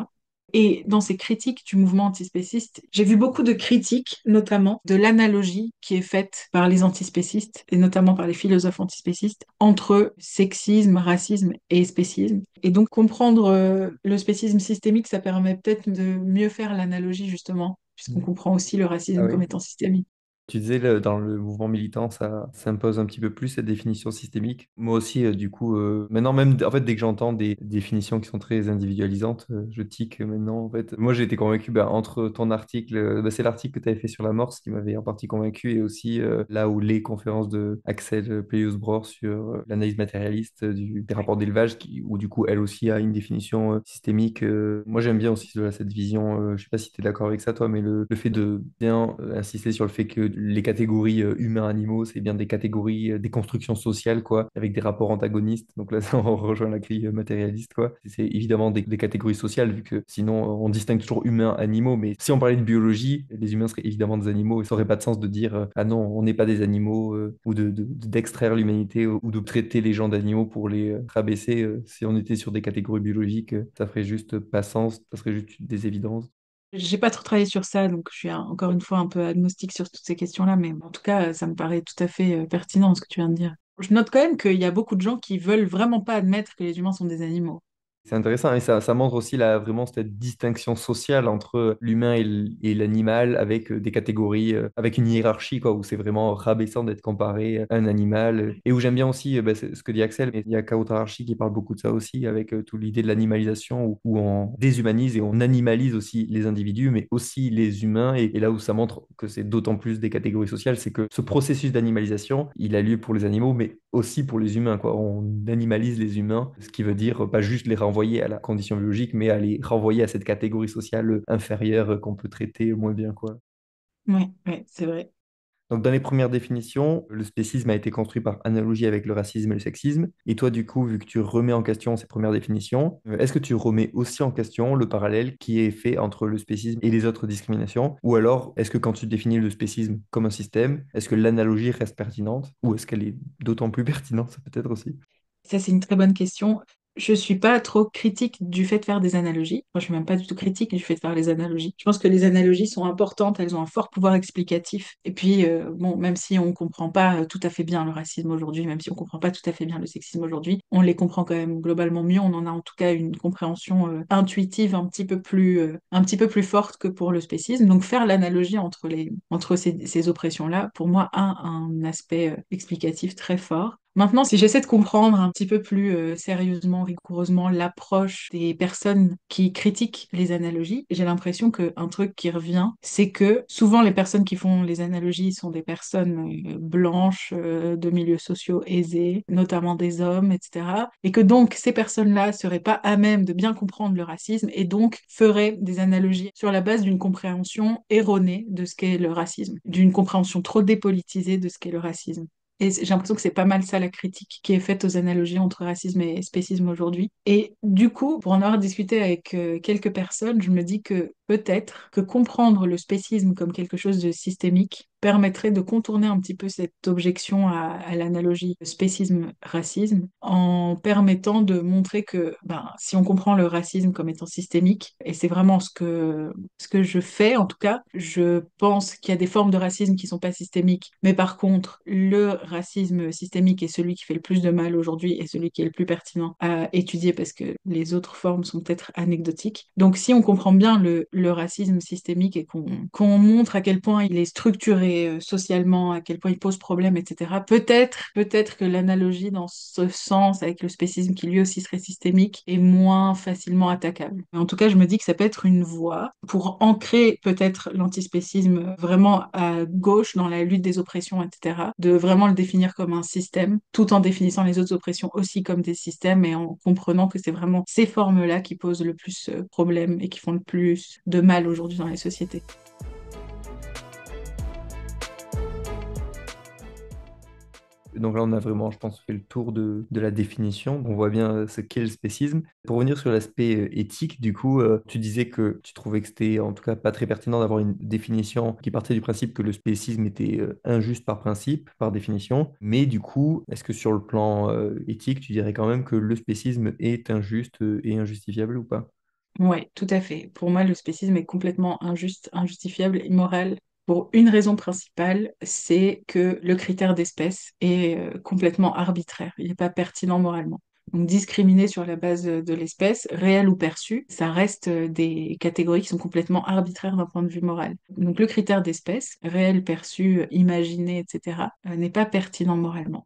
Et dans ces critiques du mouvement antispéciste, j'ai vu beaucoup de critiques, notamment de l'analogie qui est faite par les antispécistes, et notamment par les philosophes antispécistes, entre sexisme, racisme et spécisme. Et donc comprendre le spécisme systémique, ça permet peut-être de mieux faire l'analogie, justement, puisqu'on comprend aussi le Ah racisme comme oui. étant systémique. Tu disais, dans le mouvement militant, ça s'impose un petit peu plus cette définition systémique. Moi aussi, du coup, maintenant même, en fait, dès que j'entends des définitions qui sont très individualisantes, je tique maintenant. En fait, moi, j'ai été convaincu entre ton article, c'est l'article que tu avais fait sur la Morse qui m'avait en partie convaincu, et aussi là où les conférences de Axel Pelius-Bror sur l'analyse matérialiste des rapports d'élevage, où du coup, elle aussi a une définition systémique. Moi, j'aime bien aussi cette vision. Je sais pas si tu es d'accord avec ça, toi, mais le fait de bien insister sur le fait que les catégories humains-animaux, c'est bien des catégories, des constructions sociales, quoi, avec des rapports antagonistes. Donc là, ça, on rejoint la grille matérialiste, quoi. C'est évidemment des catégories sociales, vu que sinon, on distingue toujours humains-animaux. Mais si on parlait de biologie, les humains seraient évidemment des animaux, et ça n'aurait pas de sens de dire ah non, on n'est pas des animaux, ou d'extraire l'humanité, ou de traiter les gens d'animaux pour les rabaisser. Si on était sur des catégories biologiques, ça ferait juste pas sens, ça serait juste des évidences. J'ai pas trop travaillé sur ça, donc je suis encore une fois un peu agnostique sur toutes ces questions-là, mais en tout cas, ça me paraît tout à fait pertinent ce que tu viens de dire. Je note quand même qu'il y a beaucoup de gens qui veulent vraiment pas admettre que les humains sont des animaux. C'est intéressant et ça montre aussi vraiment cette distinction sociale entre l'humain et l'animal avec des catégories, avec une hiérarchie quoi, où c'est vraiment rabaissant d'être comparé à un animal et où j'aime bien aussi c'est ce que dit Axel, mais il y a Kao Tarashi qui parle beaucoup de ça aussi avec toute l'idée de l'animalisation où on déshumanise et on animalise aussi les individus mais aussi les humains et là où ça montre que c'est d'autant plus des catégories sociales, c'est que ce processus d'animalisation, il a lieu pour les animaux mais aussi pour les humains quoi. On animalise les humains, ce qui veut dire pas juste les renvoyer à la condition biologique, mais à les renvoyer à cette catégorie sociale inférieure qu'on peut traiter moins bien, quoi. Oui, ouais, c'est vrai. Donc, dans les premières définitions, le spécisme a été construit par analogie avec le racisme et le sexisme. Et toi, du coup, vu que tu remets en question ces premières définitions, est-ce que tu remets aussi en question le parallèle qui est fait entre le spécisme et les autres discriminations? Ou alors, est-ce que quand tu définis le spécisme comme un système, est-ce que l'analogie reste pertinente? Ou est-ce qu'elle est d'autant plus pertinente, peut-être aussi? Ça, c'est une très bonne question. Je suis pas trop critique du fait de faire des analogies. Moi, je suis même pas du tout critique du fait de faire les analogies. Je pense que les analogies sont importantes, elles ont un fort pouvoir explicatif. Et puis, bon, même si on comprend pas tout à fait bien le racisme aujourd'hui, même si on comprend pas tout à fait bien le sexisme aujourd'hui, on les comprend quand même globalement mieux. On en a en tout cas une compréhension intuitive un petit peu plus forte que pour le spécisme. Donc, faire l'analogie entre ces oppressions-là, pour moi, a un aspect explicatif très fort. Maintenant, si j'essaie de comprendre un petit peu plus sérieusement, rigoureusement l'approche des personnes qui critiquent les analogies, j'ai l'impression qu'un truc qui revient, c'est que souvent les personnes qui font les analogies sont des personnes blanches, de milieux sociaux aisés, notamment des hommes, etc. Et que donc ces personnes-là seraient pas à même de bien comprendre le racisme et donc feraient des analogies sur la base d'une compréhension erronée de ce qu'est le racisme, d'une compréhension trop dépolitisée de ce qu'est le racisme. Et j'ai l'impression que c'est pas mal ça la critique qui est faite aux analogies entre racisme et spécisme aujourd'hui. Et du coup, pour en avoir discuté avec quelques personnes, je me dis que peut-être que comprendre le spécisme comme quelque chose de systémique permettrait de contourner un petit peu cette objection à l'analogie spécisme-racisme en permettant de montrer que ben, si on comprend le racisme comme étant systémique, et c'est vraiment ce que je fais en tout cas, je pense qu'il y a des formes de racisme qui sont pas systémiques, mais par contre, le racisme systémique est celui qui fait le plus de mal aujourd'hui et celui qui est le plus pertinent à étudier parce que les autres formes sont peut-être anecdotiques. Donc si on comprend bien le le racisme systémique et qu'on montre à quel point il est structuré socialement, à quel point il pose problème, etc. Peut-être que l'analogie dans ce sens avec le spécisme qui lui aussi serait systémique est moins facilement attaquable. Mais en tout cas, je me dis que ça peut être une voie pour ancrer peut-être l'antispécisme vraiment à gauche dans la lutte des oppressions, etc. De vraiment le définir comme un système, tout en définissant les autres oppressions aussi comme des systèmes et en comprenant que c'est vraiment ces formes-là qui posent le plus problème et qui font le plus de mal aujourd'hui dans les sociétés. Donc là, on a vraiment, je pense, fait le tour de la définition. On voit bien ce qu'est le spécisme. Pour revenir sur l'aspect éthique, du coup, tu disais que tu trouvais que c'était en tout cas pas très pertinent d'avoir une définition qui partait du principe que le spécisme était injuste par principe, par définition. Mais du coup, est-ce que sur le plan éthique, tu dirais quand même que le spécisme est injuste et injustifiable ou pas? Ouais, tout à fait. Pour moi, le spécisme est complètement injuste, injustifiable, immoral. Pour une raison principale, c'est que le critère d'espèce est complètement arbitraire. Il n'est pas pertinent moralement. Donc, discriminer sur la base de l'espèce, réelle ou perçue, ça reste des catégories qui sont complètement arbitraires d'un point de vue moral. Donc, le critère d'espèce, réel, perçu, imaginé, etc., n'est pas pertinent moralement.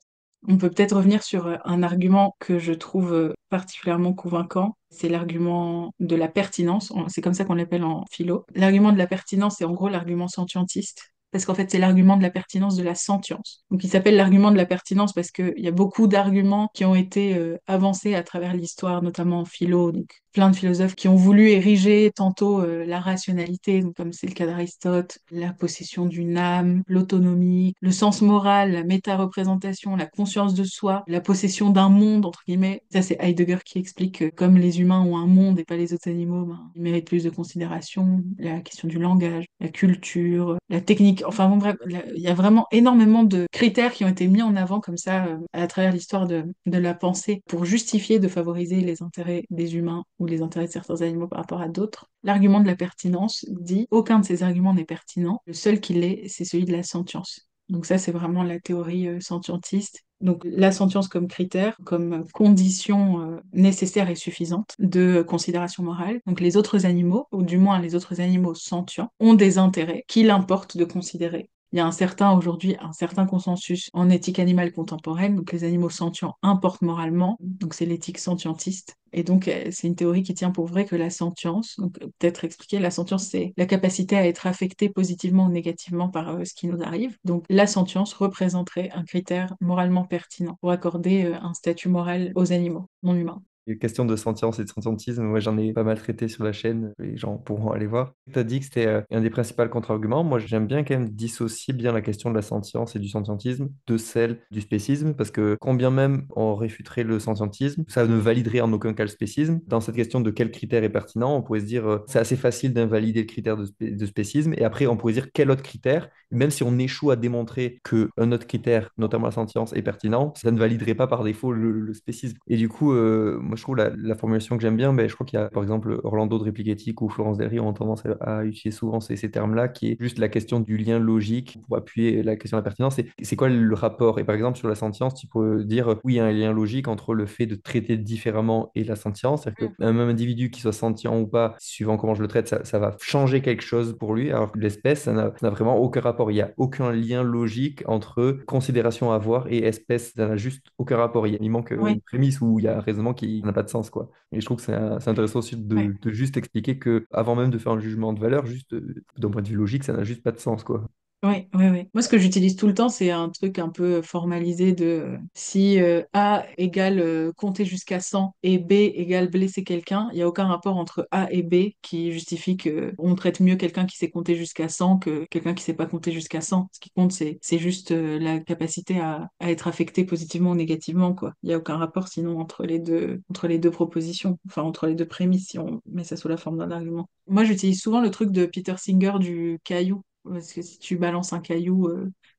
On peut peut-être revenir sur un argument que je trouve particulièrement convaincant, c'est l'argument de la pertinence, c'est comme ça qu'on l'appelle en philo. L'argument de la pertinence, c'est en gros l'argument sentientiste, parce qu'en fait c'est l'argument de la pertinence de la sentience. Donc il s'appelle l'argument de la pertinence parce qu'il y a beaucoup d'arguments qui ont été avancés à travers l'histoire, notamment en philo, donc plein de philosophes qui ont voulu ériger tantôt la rationalité, donc comme c'est le cas d'Aristote, la possession d'une âme, l'autonomie, le sens moral, la méta-représentation, la conscience de soi, la possession d'un monde, entre guillemets. Ça, c'est Heidegger qui explique que comme les humains ont un monde et pas les autres animaux, ben, ils méritent plus de considération. La question du langage, la culture, la technique, enfin bon bref, il y a vraiment énormément de critères qui ont été mis en avant comme ça à travers l'histoire de la pensée pour justifier de favoriser les intérêts des humains ou les intérêts de certains animaux par rapport à d'autres. L'argument de la pertinence dit aucun de ces arguments n'est pertinent. Le seul qui l'est, c'est celui de la sentience. Donc ça, c'est vraiment la théorie sentientiste. Donc la sentience comme critère, comme condition nécessaire et suffisante de considération morale. Donc les autres animaux, ou du moins les autres animaux sentients, ont des intérêts qu'il importe de considérer. Il y a aujourd'hui un certain consensus en éthique animale contemporaine, donc les animaux sentients importent moralement, donc c'est l'éthique sentientiste. Et donc c'est une théorie qui tient pour vrai que la sentience, donc peut-être expliquer, la sentience c'est la capacité à être affecté positivement ou négativement par ce qui nous arrive. Donc la sentience représenterait un critère moralement pertinent pour accorder un statut moral aux animaux non humains. Les questions de sentience et de sentientisme, moi j'en ai pas mal traité sur la chaîne, les gens pourront aller voir. Tu as dit que c'était un des principaux contre-arguments. Moi j'aime bien quand même dissocier bien la question de la sentience et du sentientisme de celle du spécisme, parce que quand bien même on réfuterait le sentientisme, ça ne validerait en aucun cas le spécisme. Dans cette question de quel critère est pertinent, on pourrait se dire c'est assez facile d'invalider le critère de spécisme, et après on pourrait dire quel autre critère, même si on échoue à démontrer qu'un autre critère, notamment la sentience, est pertinent, ça ne validerait pas par défaut le spécisme. Et du coup, moi je trouve la formulation que j'aime bien, ben, je crois qu'il y a par exemple Orlando de Répliquétique ou Florence Derry ont tendance à utiliser souvent ces termes-là, qui est juste la question du lien logique pour appuyer la question de la pertinence. C'est quoi le rapport? Et par exemple, sur la sentience, tu peux dire oui, il y a un lien logique entre le fait de traiter différemment et la sentience. C'est-à-dire qu'un même individu qui soit sentient ou pas, suivant comment je le traite, ça va changer quelque chose pour lui, alors que l'espèce, ça n'a vraiment aucun rapport. Il n'y a aucun lien logique entre considération à avoir et espèce. Ça n'a juste aucun rapport. Il manque Oui, une prémisse où il y a un raisonnement qui n'a pas de sens, quoi. Et je trouve que c'est intéressant aussi oui. de juste expliquer que avant même de faire un jugement de valeur, juste d'un point de vue logique, ça n'a juste pas de sens, quoi. Oui, oui, oui. Moi, ce que j'utilise tout le temps, c'est un truc un peu formalisé de si A égale compter jusqu'à 100 et B égale blesser quelqu'un, il n'y a aucun rapport entre A et B qui justifie que on traite mieux quelqu'un qui sait compter jusqu'à 100 que quelqu'un qui sait pas compter jusqu'à 100. Ce qui compte, c'est juste la capacité à être affecté positivement ou négativement, quoi. Il n'y a aucun rapport sinon entre les deux propositions, enfin entre les deux prémices, si on met ça sous la forme d'un argument. Moi, j'utilise souvent le truc de Peter Singer du caillou. Parce que si tu balances un caillou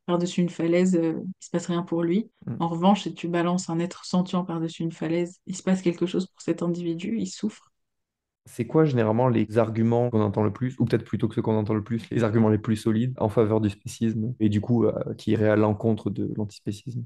par-dessus une falaise, il se passe rien pour lui. Mm. En revanche, si tu balances un être sentient par-dessus une falaise, il se passe quelque chose pour cet individu, il souffre. C'est quoi généralement les arguments qu'on entend le plus, ou peut-être plutôt que ceux qu'on entend le plus, les arguments les plus solides en faveur du spécisme et du coup qui iraient à l'encontre de l'antispécisme?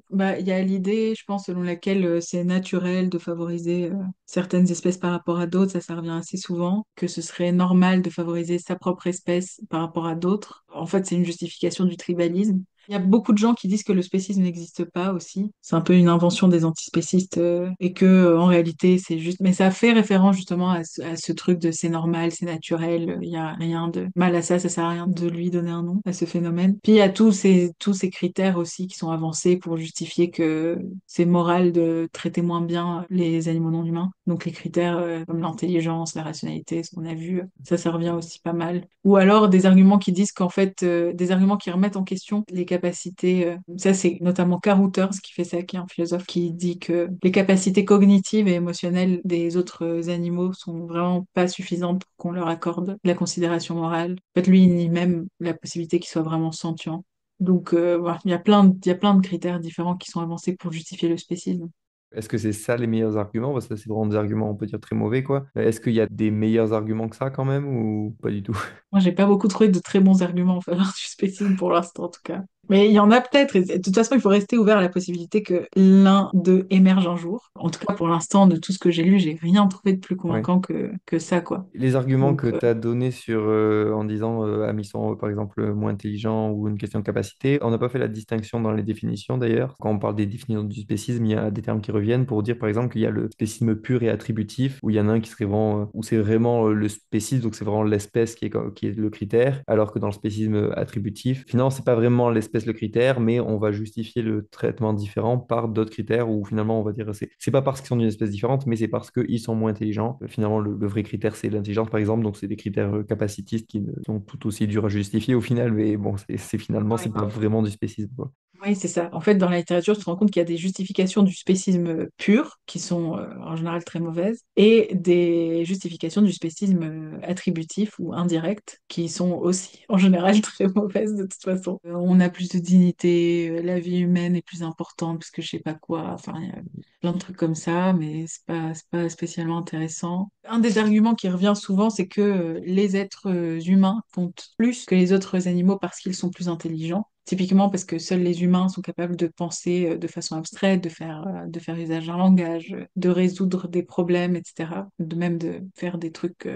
Bah, il y a l'idée, je pense, selon laquelle c'est naturel de favoriser certaines espèces par rapport à d'autres, ça revient assez souvent, que ce serait normal de favoriser sa propre espèce par rapport à d'autres. En fait, c'est une justification du tribalisme. Il y a beaucoup de gens qui disent que le spécisme n'existe pas aussi. C'est un peu une invention des antispécistes et que en réalité c'est juste. Mais ça fait référence justement à ce truc de c'est normal, c'est naturel, il y a rien de mal à ça, ça sert à rien de lui donner un nom à ce phénomène. Puis il y a tous ces critères aussi qui sont avancés pour justifier que c'est moral de traiter moins bien les animaux non humains. Donc les critères comme l'intelligence, la rationalité, ce qu'on a vu, ça revient aussi pas mal. Ou alors des arguments qui disent qu'en fait, des arguments qui remettent en question les capacités. Ça, c'est notamment Carl Ruther qui fait ça, qui est un philosophe qui dit que les capacités cognitives et émotionnelles des autres animaux sont vraiment pas suffisantes pour qu'on leur accorde la considération morale. En fait, lui, il nie même la possibilité qu'ils soient vraiment sentients. Donc, voilà, il y a plein de critères différents qui sont avancés pour justifier le spécisme. Est-ce que c'est ça les meilleurs arguments? Parce que c'est vraiment des arguments, on peut dire, très mauvais, quoi. Est-ce qu'il y a des meilleurs arguments que ça quand même ou pas du tout? Moi, j'ai pas beaucoup trouvé de très bons arguments en faveur du spécisme pour l'instant, en tout cas. Mais il y en a peut-être. Et de toute façon, il faut rester ouvert à la possibilité que l'un d'eux émerge un jour. En tout cas, pour l'instant, de tout ce que j'ai lu, j'ai rien trouvé de plus Ouais. convaincant que ça, quoi. Les arguments que Donc, tu as donnés sur, en disant ils sont par exemple moins intelligents ou une question de capacité, on n'a pas fait la distinction dans les définitions d'ailleurs. Quand on parle des définitions du spécisme, il y a des termes qui reviennent pour dire par exemple qu'il y a le spécisme pur et attributif, où il y en a un qui serait vraiment, où c'est vraiment le spécisme, donc c'est vraiment l'espèce qui est le critère, alors que dans le spécisme attributif, finalement, c'est pas vraiment l'espèce le critère, mais on va justifier le traitement différent par d'autres critères où finalement on va dire c'est pas parce qu'ils sont d'une espèce différente, mais c'est parce qu'ils sont moins intelligents. Finalement, le vrai critère, c'est l'intelligence, par exemple. Donc, c'est des critères capacitistes qui sont tout aussi durs à justifier au final, mais bon, finalement, c'est ouais. pas vraiment du spécisme, quoi. Oui, c'est ça. En fait, dans la littérature, tu te rends compte qu'il y a des justifications du spécisme pur, qui sont en général très mauvaises, et des justifications du spécisme attributif ou indirect, qui sont aussi en général très mauvaises de toute façon. On a plus de dignité, la vie humaine est plus importante, parce que je sais pas quoi, enfin, il y a plein de trucs comme ça, mais c'est pas spécialement intéressant. Un des arguments qui revient souvent, c'est que les êtres humains comptent plus que les autres animaux parce qu'ils sont plus intelligents. Typiquement parce que seuls les humains sont capables de penser de façon abstraite, de faire usage d'un langage, de résoudre des problèmes, etc. De même de faire des trucs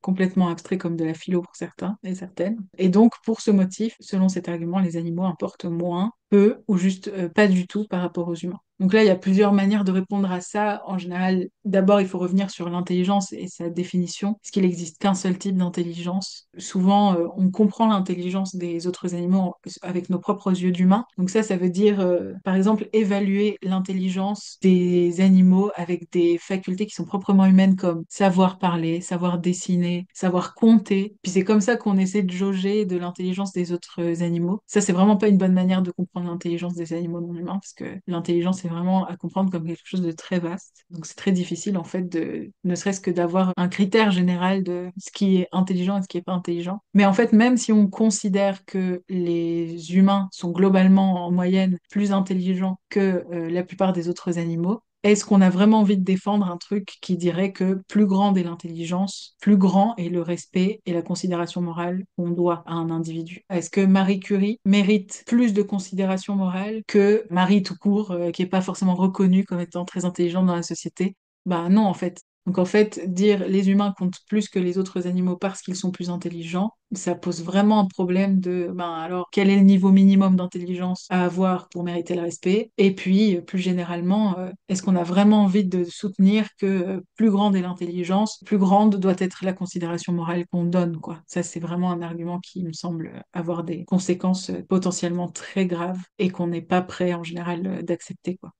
complètement abstraits comme de la philo pour certains et certaines. Et donc, pour ce motif, selon cet argument, les animaux importent moins, peu ou juste pas du tout par rapport aux humains. Donc là, il y a plusieurs manières de répondre à ça. En général, d'abord, il faut revenir sur l'intelligence et sa définition, parce qu'il n'existe qu'un seul type d'intelligence. Souvent, on comprend l'intelligence des autres animaux avec nos propres yeux d'humains. Donc ça veut dire, par exemple, évaluer l'intelligence des animaux avec des facultés qui sont proprement humaines, comme savoir parler, savoir dessiner, savoir compter. Puis c'est comme ça qu'on essaie de jauger de l'intelligence des autres animaux. Ça, c'est vraiment pas une bonne manière de comprendre l'intelligence des animaux non humains, parce que l'intelligence est vraiment à comprendre comme quelque chose de très vaste. Donc c'est très difficile, en fait, ne serait-ce que d'avoir un critère général de ce qui est intelligent et ce qui est pas intelligent. Mais en fait, même si on considère que les humains sont globalement en moyenne plus intelligents que la plupart des autres animaux, est-ce qu'on a vraiment envie de défendre un truc qui dirait que plus grande est l'intelligence, plus grand est le respect et la considération morale qu'on doit à un individu? Est-ce que Marie Curie mérite plus de considération morale que Marie tout court, qui est pas forcément reconnue comme étant très intelligente dans la société? Bah non, en fait. Donc en fait, dire les humains comptent plus que les autres animaux parce qu'ils sont plus intelligents, ça pose vraiment un problème de, ben alors, quel est le niveau minimum d'intelligence à avoir pour mériter le respect? Et puis, plus généralement, est-ce qu'on a vraiment envie de soutenir que plus grande est l'intelligence, plus grande doit être la considération morale qu'on donne, quoi? Ça, c'est vraiment un argument qui me semble avoir des conséquences potentiellement très graves et qu'on n'est pas prêt en général d'accepter, quoi.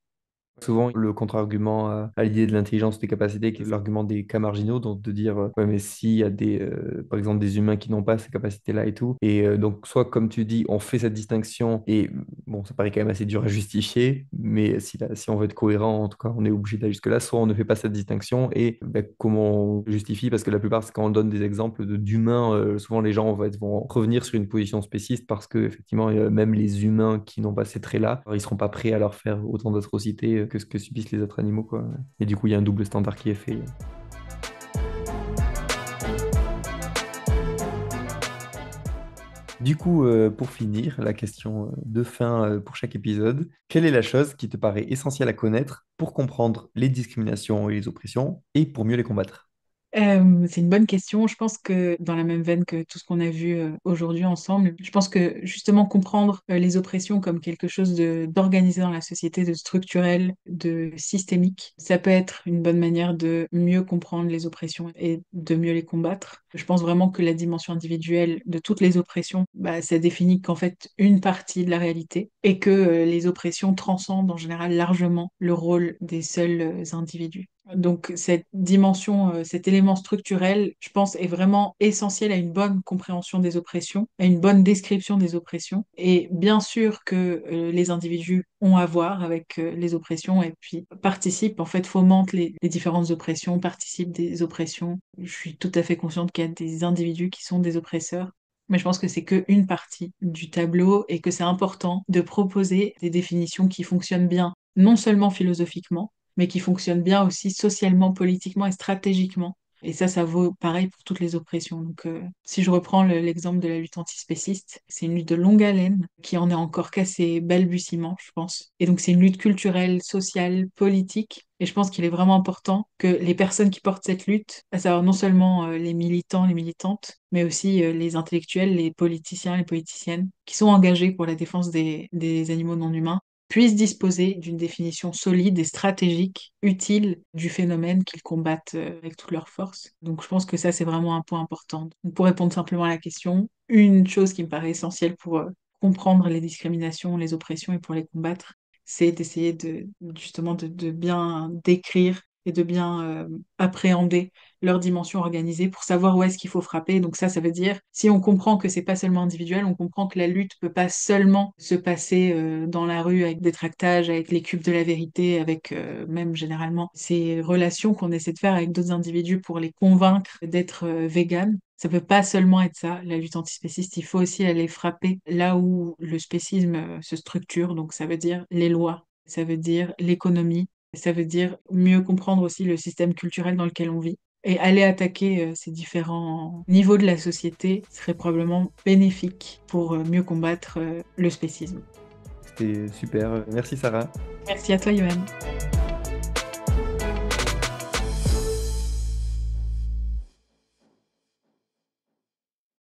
Souvent, le contre-argument à l'idée de l'intelligence des capacités, qui est l'argument des cas marginaux, donc de dire, ouais, mais s'il y a par exemple, des humains qui n'ont pas ces capacités-là et tout, et donc, soit comme tu dis, on fait cette distinction, et bon, ça paraît quand même assez dur à justifier, mais si on veut être cohérent, en tout cas, on est obligé d'aller jusque-là, soit on ne fait pas cette distinction, et ben, comment on justifie, parce que la plupart, c'est quand on donne des exemples d'humains, souvent les gens vont revenir sur une position spéciste, parce que, effectivement, même les humains qui n'ont pas ces traits-là, ils seront pas prêts à leur faire autant d'atrocités que ce que subissent les autres animaux, quoi. Et du coup, il y a un double standard qui est fait. Du coup, pour finir, la question de fin pour chaque épisode, quelle est la chose qui te paraît essentielle à connaître pour comprendre les discriminations et les oppressions et pour mieux les combattre? C'est une bonne question. Je pense que dans la même veine que tout ce qu'on a vu aujourd'hui ensemble, je pense que justement comprendre les oppressions comme quelque chose de d'organisé dans la société, de structurel, de systémique, ça peut être une bonne manière de mieux comprendre les oppressions et de mieux les combattre. Je pense vraiment que la dimension individuelle de toutes les oppressions, bah, ça définit qu'en fait une partie de la réalité et que les oppressions transcendent en général largement le rôle des seuls individus. Donc cette dimension, cet élément structurel, je pense, est vraiment essentiel à une bonne compréhension des oppressions, à une bonne description des oppressions. Et bien sûr que les individus ont à voir avec les oppressions et puis participent, en fait, fomentent les différentes oppressions, participent des oppressions. Je suis tout à fait consciente qu'il y a des individus qui sont des oppresseurs. Mais je pense que c'est qu'une partie du tableau et que c'est important de proposer des définitions qui fonctionnent bien, non seulement philosophiquement, mais qui fonctionne bien aussi socialement, politiquement et stratégiquement. Et ça vaut pareil pour toutes les oppressions. Donc, si je reprends l'exemple de la lutte antispéciste, c'est une lutte de longue haleine qui en est encore qu'à ses balbutiements, je pense. Et donc, c'est une lutte culturelle, sociale, politique. Et je pense qu'il est vraiment important que les personnes qui portent cette lutte, à savoir non seulement les militants, les militantes, mais aussi les intellectuels, les politiciens, les politiciennes, qui sont engagés pour la défense des animaux non humains, puissent disposer d'une définition solide et stratégique, utile du phénomène qu'ils combattent avec toute leur force. Donc je pense que ça, c'est vraiment un point important. Donc, pour répondre simplement à la question, une chose qui me paraît essentielle pour comprendre les discriminations, les oppressions et pour les combattre, c'est d'essayer de justement de bien décrire et de bien appréhender leur dimension organisée pour savoir où est-ce qu'il faut frapper. Donc ça veut dire, si on comprend que c'est pas seulement individuel, on comprend que la lutte peut pas seulement se passer dans la rue avec des tractages, avec les cubes de la vérité, avec même généralement ces relations qu'on essaie de faire avec d'autres individus pour les convaincre d'être véganes. Ça peut pas seulement être ça, la lutte antispéciste, il faut aussi aller frapper là où le spécisme se structure, donc ça veut dire les lois, ça veut dire l'économie, ça veut dire mieux comprendre aussi le système culturel dans lequel on vit. Et aller attaquer ces différents niveaux de la société serait probablement bénéfique pour mieux combattre le spécisme. C'était super. Merci Sarah. Merci à toi, Yoann.